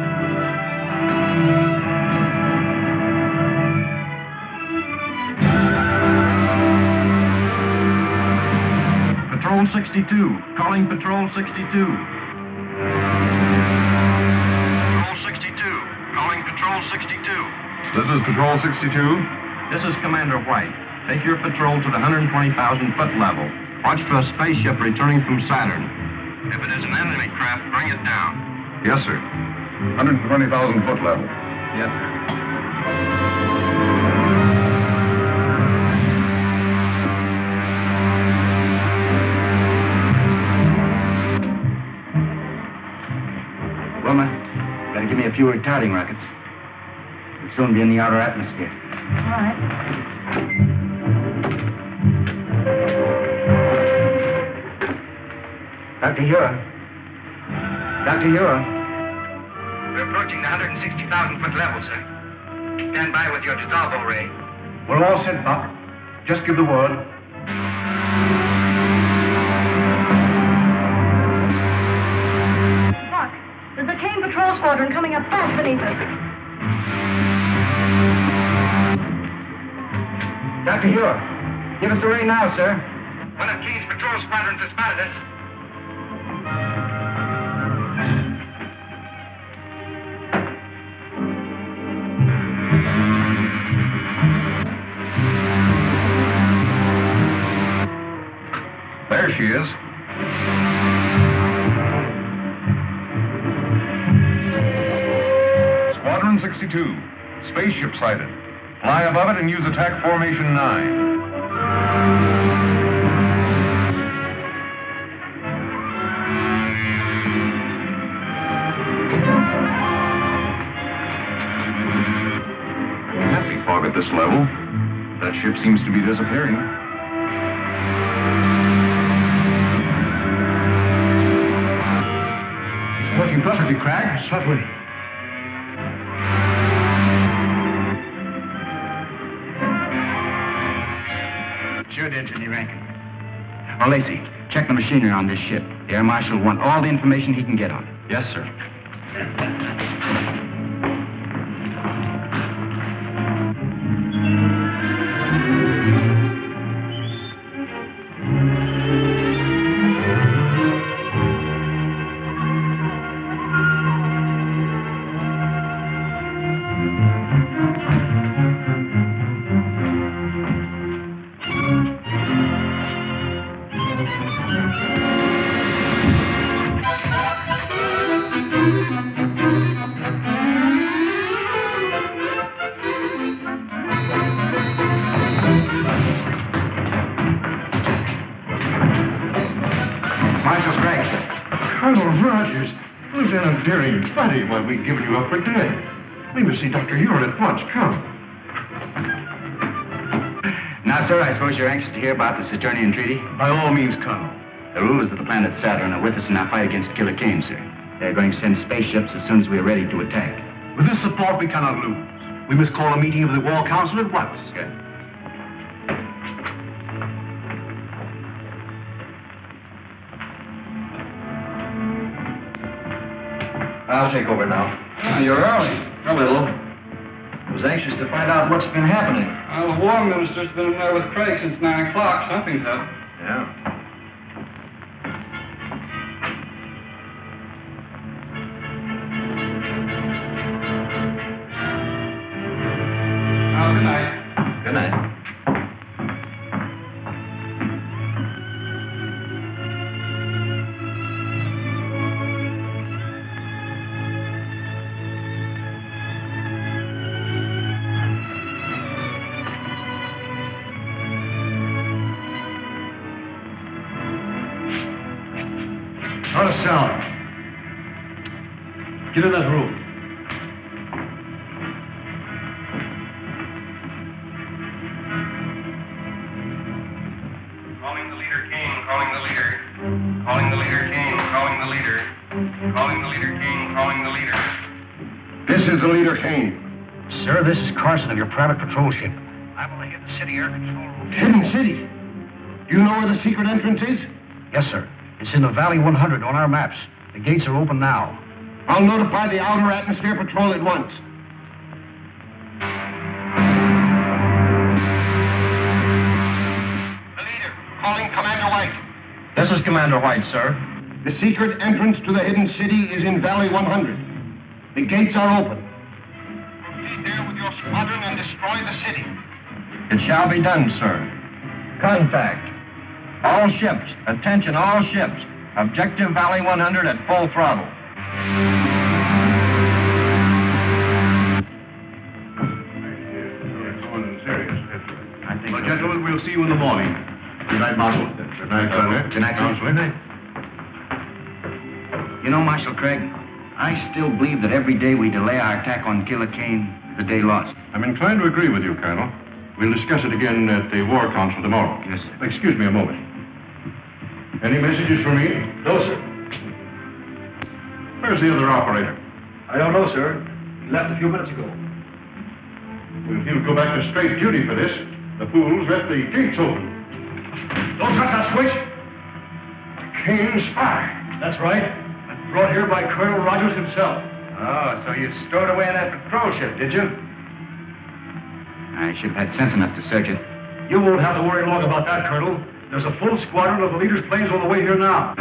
Speaker 11: Patrol 62. Calling Patrol 62. Patrol 62. Calling Patrol 62.
Speaker 2: This is Patrol 62.
Speaker 11: This is Commander White. Take your patrol to the 120,000-foot level. Watch for a spaceship returning from Saturn. If it is an enemy craft, bring it down.
Speaker 2: Yes, sir. 120,000 foot level.
Speaker 11: Yes, sir.
Speaker 3: Wilma, gotta give me a few retarding rockets. We'll soon be in the outer atmosphere.
Speaker 7: All right.
Speaker 3: Dr. Hura. Dr. Hura. We're approaching the 160,000-foot level, sir. Stand by with your dissolvo ray.
Speaker 6: We're all set, Buck. Just give the word.
Speaker 7: Buck, there's a Kane patrol squadron coming up fast beneath us.
Speaker 3: Dr. Hura, give us the ray now, sir. One of Kane's patrol squadrons has spotted us.
Speaker 2: There she is. Squadron 62. Spaceship sighted. Fly above it and use attack formation 9. Happy fog at this level. That ship seems to be disappearing.
Speaker 6: Working perfectly, Crag. Certainly.
Speaker 3: Sure did, Jimmy Rankin. Oh, Lacey, check the machinery on this ship. The Air Marshal will want all the information he can get on it.
Speaker 2: Yes, sir.
Speaker 3: Marshal Gregg.
Speaker 11: Colonel Rogers, Lieutenant Deering's buddy, why we've given you up for dead. We must see Dr. Huron at once. Come.
Speaker 3: Now, sir, I suppose you're anxious to hear about the Saturnian Treaty?
Speaker 11: By all means, Colonel.
Speaker 3: The rulers of the planet Saturn are with us in our fight against Killer Kane, sir. They're going to send spaceships as soon as we are ready to attack.
Speaker 6: With this support, we cannot lose. We must call a meeting of the War Council at once.
Speaker 3: Good.
Speaker 12: I'll take over now. You're early. A little. I was anxious to find out what's been happening.
Speaker 13: Well, the War Minister's been in there with Craig since 9 o'clock. Something's up.
Speaker 12: Yeah.
Speaker 13: Well, good night.
Speaker 12: Good night.
Speaker 6: Out of sound. Get in that room.
Speaker 3: Leader Kane calling the leader.
Speaker 5: This is the leader, Kane.
Speaker 6: Sir, this is Carson of your private patrol ship. I'm on the Hidden City air control room.
Speaker 5: Hidden City? Do you know where the secret entrance is?
Speaker 6: Yes, sir. It's in the Valley 100 on our maps. The gates are open now.
Speaker 5: I'll notify the Outer Atmosphere Patrol at once. The leader, calling Commander White.
Speaker 3: This is Commander White, sir.
Speaker 5: The secret entrance to the Hidden City is in Valley 100. The gates are open. Proceed there with your squadron and destroy the city.
Speaker 3: It shall be done, sir. Contact. All ships. Attention, all ships. Objective Valley 100 at full throttle.
Speaker 9: Well, gentlemen, we'll see you in the morning. Good night, Marshal. Good night, Colonel.
Speaker 3: Good night, sir.
Speaker 9: Good night.
Speaker 3: You know, Marshal Craig, I still believe that every day we delay our attack on Killer Kane is a day lost.
Speaker 11: I'm inclined to agree with you, Colonel. We'll discuss it again at the War Council tomorrow.
Speaker 3: Yes, sir.
Speaker 11: Excuse me a moment. Any messages for me?
Speaker 6: No, sir.
Speaker 11: Where's the other operator?
Speaker 6: I don't know, sir. He left a few minutes ago.
Speaker 11: Well, he'll go back to straight duty for this. The fools left the gates open.
Speaker 6: Don't touch that switch.
Speaker 11: Kane's spy.
Speaker 6: That's right. And brought here by Colonel Rogers himself.
Speaker 3: Oh, so you stowed away in that patrol ship, did you? I should have had sense enough to search it.
Speaker 6: You won't have to worry long about that, Colonel. There's a full squadron of the leader's planes on the way here now.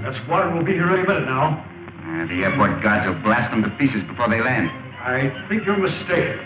Speaker 6: That squadron will be here any minute now.
Speaker 3: The airport guards will blast them to pieces before they land.
Speaker 6: I think you're mistaken.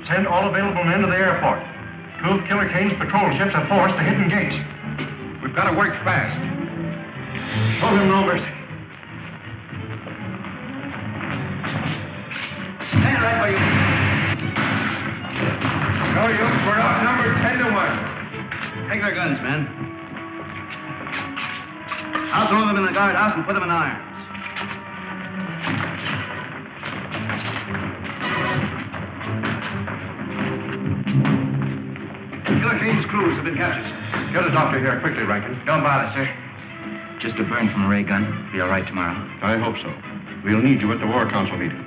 Speaker 11: Send all available men to the airport. Two of Killer Kane's patrol ships have forced the hidden gates.
Speaker 3: We've got to work fast.
Speaker 11: Show him no mercy.
Speaker 3: Stand right where you are.
Speaker 5: No use. We're outnumbered 10 to 1.
Speaker 3: Take their guns, men. I'll throw them in the guardhouse and put them in irons.
Speaker 11: Killer Kane's crews have been captured. Get a doctor here quickly, Rankin.
Speaker 3: Don't bother, sir. Just a burn from a ray gun. Be all right tomorrow.
Speaker 11: I hope so. We'll need you at the War Council meeting.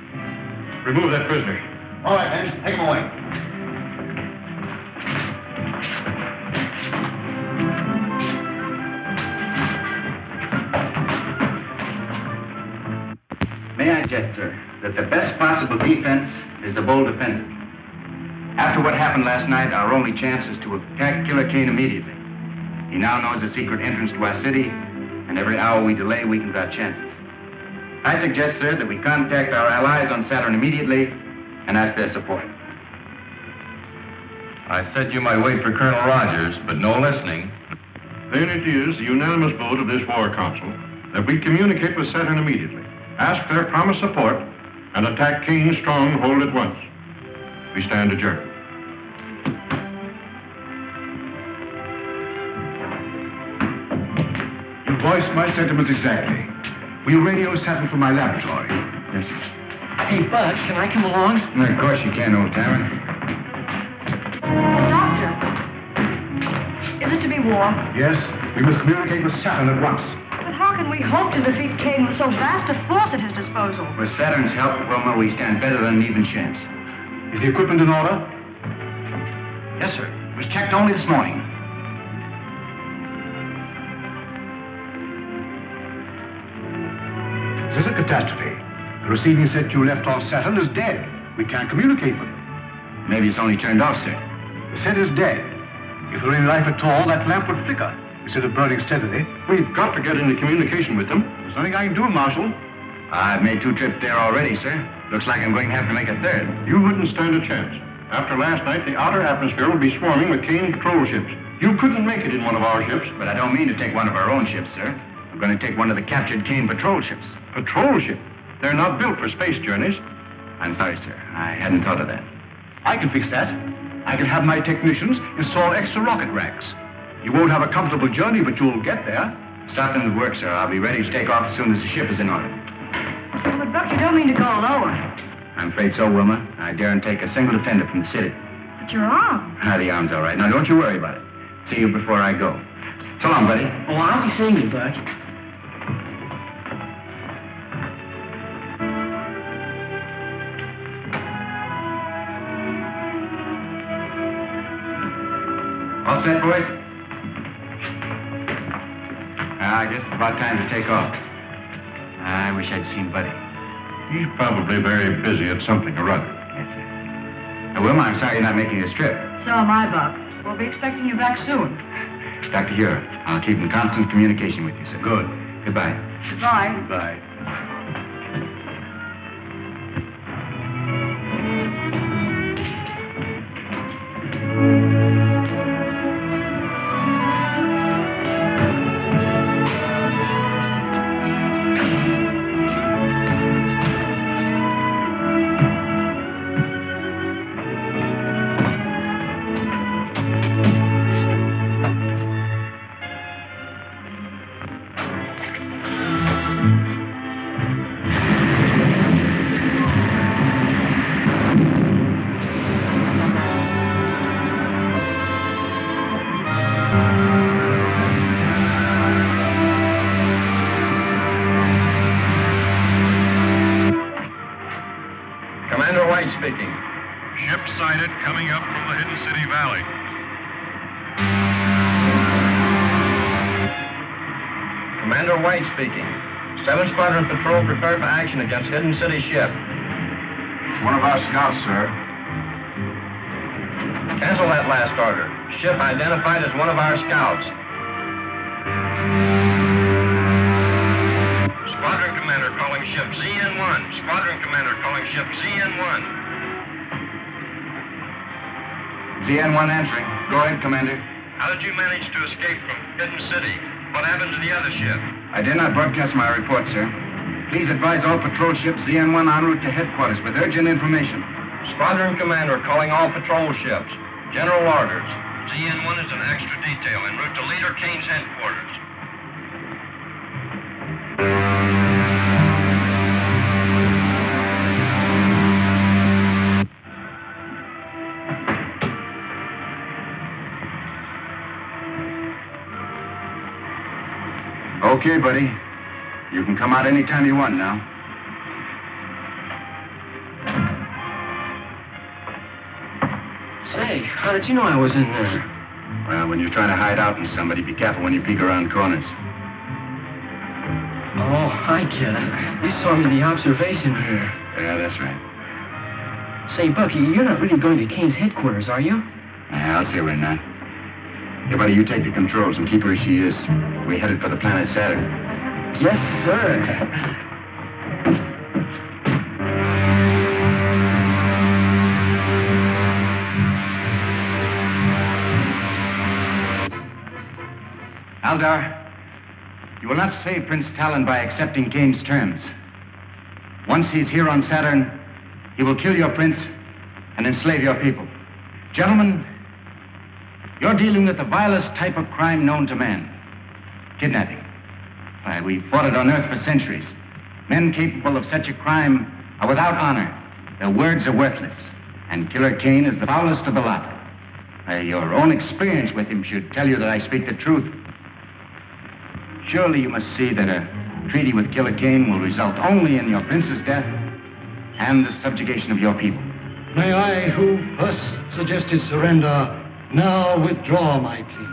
Speaker 11: Remove that prisoner.
Speaker 3: All right, men. Take him away. May I suggest, sir, that the best possible defense is a bold offensive. After what happened last night, our only chance is to attack Killer Kane immediately. He now knows the secret entrance to our city, and every hour we delay weakens our chances. I suggest, sir, that we contact our allies on Saturn immediately and ask their support.
Speaker 2: I said you might wait for Colonel Rogers, but no listening.
Speaker 11: Then it is the unanimous vote of this War Council that we communicate with Saturn immediately, ask their promised support, and attack Kane's stronghold at once. We stand adjourned.
Speaker 6: You voiced my sentiments exactly. We'll radio Saturn from my laboratory.
Speaker 3: Yes, sir.
Speaker 4: Hey, Bud, can I come along?
Speaker 3: Of course you can, old timer.
Speaker 7: Doctor, is it to be war?
Speaker 6: Yes, we must communicate with Saturn at once.
Speaker 7: But how can we hope to defeat Kane with so vast a force at his disposal?
Speaker 3: With Saturn's help, Wilma, we stand better than an even chance.
Speaker 6: Is the equipment in order?
Speaker 3: Yes, sir.
Speaker 6: was checked only this morning. This is a catastrophe. The receiving set you left off Saturn is dead. We can't communicate with them.
Speaker 2: Maybe it's only turned off, sir.
Speaker 6: The set is dead. If there were any life at all, that lamp would flicker instead of burning steadily.
Speaker 11: We've got to get into communication with them.
Speaker 6: There's nothing I can do, Marshal.
Speaker 2: I've made 2 trips there already, sir. Looks like I'm going to have to make a 3rd.
Speaker 11: You wouldn't stand a chance. After last night, the outer atmosphere will be swarming with Kane patrol ships. You couldn't make it in one of our ships.
Speaker 2: But I don't mean to take one of our own ships, sir. I'm going to take one of the captured Kane patrol ships.
Speaker 11: Patrol ship? They're not built for space journeys.
Speaker 2: I'm sorry, sir. I hadn't thought of that.
Speaker 6: I can fix that. I can have my technicians install extra rocket racks. You won't have a comfortable journey, but you'll get there.
Speaker 2: Starting with work, sir. I'll be ready to take off as soon as the ship is in order.
Speaker 7: But, Buck, you don't mean to go lower.
Speaker 2: I'm afraid so, Wilma. I daren't take a single defender from the city.
Speaker 7: But your arm.
Speaker 2: The arm's all right. Now, don't you worry about it. See you before I go. So long, buddy.
Speaker 4: Oh, I'll be seeing you, Buck.
Speaker 2: All set, boys? I guess it's about time to take off. I wish I'd seen Buddy.
Speaker 11: He's probably very busy at something or other.
Speaker 2: Yes, sir. Wilma, I'm sorry you're not making this trip.
Speaker 7: So am I, Buck. We'll be expecting you back soon.
Speaker 2: Dr. Huer, I'll keep in constant communication with you, sir.
Speaker 6: Good.
Speaker 2: Goodbye.
Speaker 7: Goodbye.
Speaker 6: Goodbye.
Speaker 5: Speaking.
Speaker 9: Ship sighted coming up from the Hidden City Valley.
Speaker 3: Commander White speaking. 7th Squadron Patrol prepared for action against Hidden City ship.
Speaker 5: One of our scouts, sir.
Speaker 3: Cancel that last order. Ship identified as one of our scouts. Squadron Commander calling ship ZN-1. Squadron Commander calling ship ZN-1.
Speaker 2: ZN-1 answering. Go ahead, Commander.
Speaker 3: How did you manage to escape from Hidden City? What happened to the other ship?
Speaker 2: I did not broadcast my report, sir. Please advise all patrol ships ZN-1 en route to headquarters with urgent information.
Speaker 3: Squadron Commander calling all patrol ships. General orders. ZN-1 is an extra detail en route to Leader Kane's headquarters.
Speaker 2: Okay, buddy. You can come out anytime you want now.
Speaker 4: Say, how did you know I was in there?
Speaker 2: Well, when you're trying to hide out from somebody, be careful when you peek around corners.
Speaker 4: Oh, I get it. You saw me in the observation here.
Speaker 2: Yeah, that's right.
Speaker 4: Say, Bucky, you're not really going to Kane's headquarters, are you?
Speaker 2: Yeah, I'll say we're not. Hey, buddy, you take the controls and keep her as she is. We headed for the planet Saturn.
Speaker 4: Yes, sir.
Speaker 2: Aldar, you will not save Prince Talon by accepting Kane's terms. Once he's here on Saturn, he will kill your prince and enslave your people. Gentlemen, you're dealing with the vilest type of crime known to man. Kidnapping. Why, we've fought it on Earth for centuries. Men capable of such a crime are without honor. Their words are worthless. And Killer Kane is the foulest of the lot. Your own experience with him should tell you that I speak the truth. Surely you must see that a treaty with Killer Kane will result only in your prince's death and the subjugation of your people.
Speaker 10: May I, who first suggested surrender, Now withdraw my plea.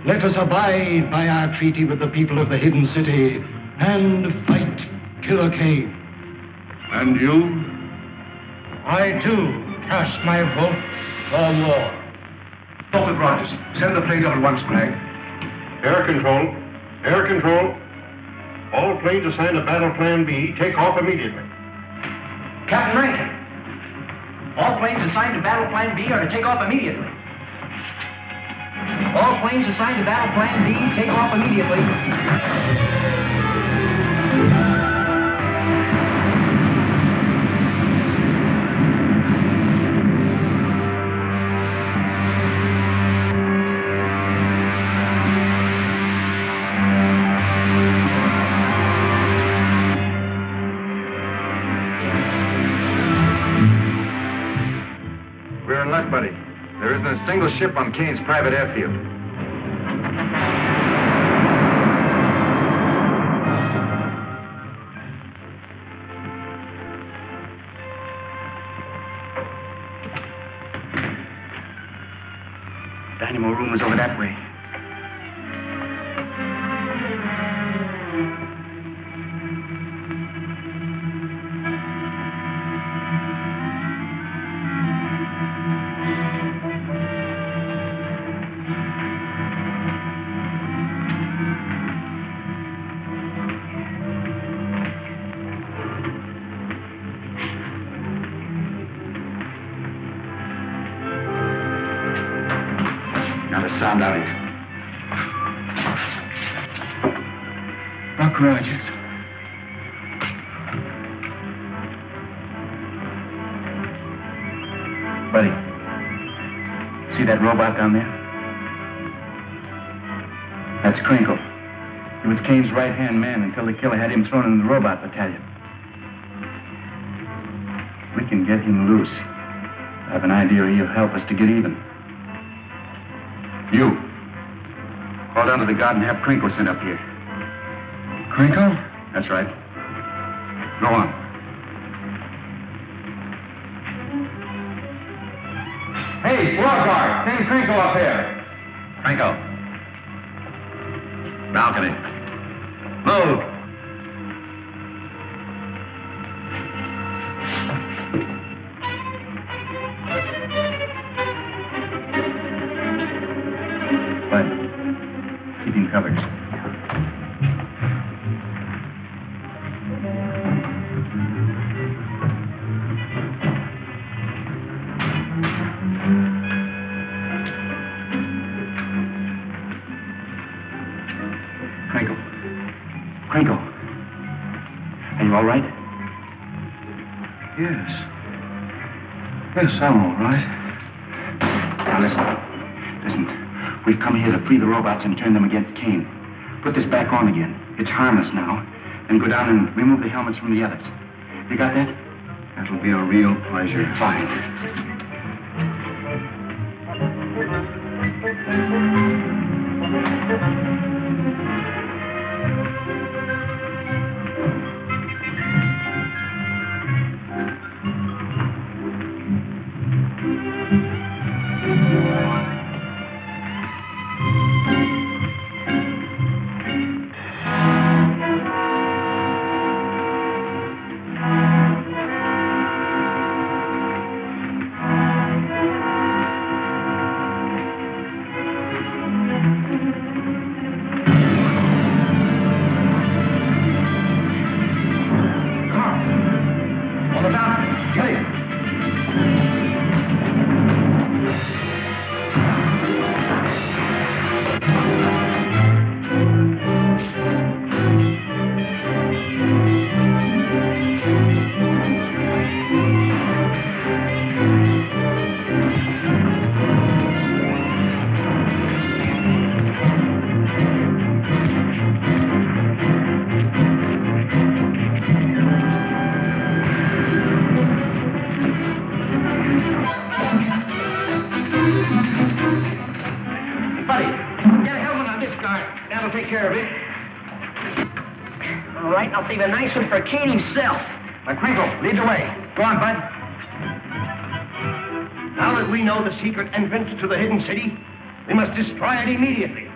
Speaker 10: Let us abide by our treaty with the people of the hidden city and fight Killer Kane.
Speaker 8: And you?
Speaker 1: I, too, cast my vote for war.
Speaker 6: Stop it, Rogers. Send the plane up at once, Craig.
Speaker 11: Air control. Air control. All planes assigned to Battle Plan B, take off immediately.
Speaker 3: Captain Rankin, all planes assigned to Battle Plan B are to take off immediately. All planes assigned to Battle Plan B, take off immediately.
Speaker 2: We're in luck, buddy. There isn't a single ship on Kane's private airfield.
Speaker 3: Dynamo room is over that way.
Speaker 2: Sound out here.
Speaker 3: Buck Rogers. Buddy, see that robot down there? That's Krinkle. He was Kane's right-hand man until the killer had him thrown in the robot battalion. We can get him loose. I have an idea he'll help us to get even. You. Call down to the guard and have Krinkle sent up here. Krinkle? That's right. Go on.
Speaker 2: Hey, squad guard, send Krinkle up here.
Speaker 3: Krinkle. Balcony. Move. Keep him covered. Krinkle. Are you all right?
Speaker 6: Yes. Yes, I'm all right.
Speaker 3: Now listen. We've come here to free the robots and turn them against Kane. Put this back on again. It's harmless now. Then go down and remove the helmets from the others. You got that?
Speaker 2: That'll be a real pleasure.
Speaker 3: Fine.
Speaker 4: I'll save a nice one for Kane himself.
Speaker 3: Now, Krinkle, lead the way. Go on, bud.
Speaker 5: Now that we know the secret entrance to the hidden city, we must destroy it immediately.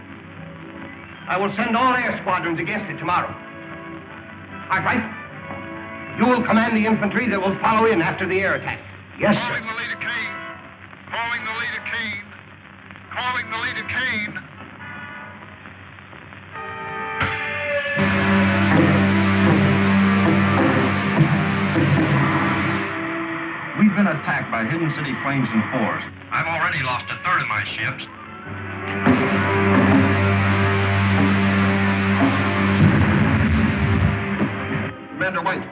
Speaker 5: I will send all air squadrons against it tomorrow. Cartwright, you will command the infantry that will follow in after the air attack.
Speaker 1: Yes, sir.
Speaker 8: Calling the leader Kane. Calling the leader Kane. Calling the leader Kane.
Speaker 3: We've been attacked by hidden city planes and force. I've already lost a third of my ships.
Speaker 5: Commander White.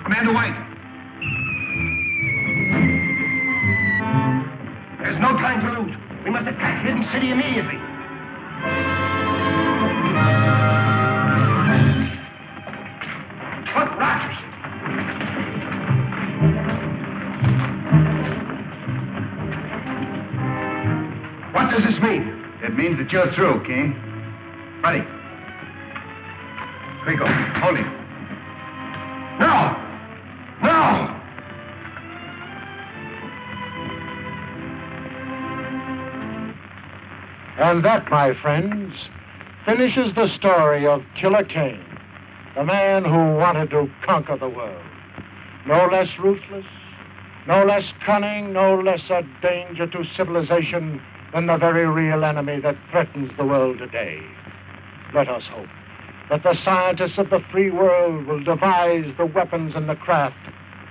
Speaker 5: Commander White. There's no time to lose. We must attack Hidden City immediately. But Rogers. What does this mean?
Speaker 9: It means that you're through, King. Buddy. Rico, hold him.
Speaker 5: No! No!
Speaker 1: And that, my friends, finishes the story of Killer Kane, the man who wanted to conquer the world. No less ruthless, no less cunning, no less a danger to civilization than the very real enemy that threatens the world today. Let us hope that the scientists of the free world will devise the weapons and the craft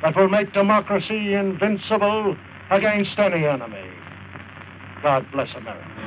Speaker 1: that will make democracy invincible against any enemy. God bless America.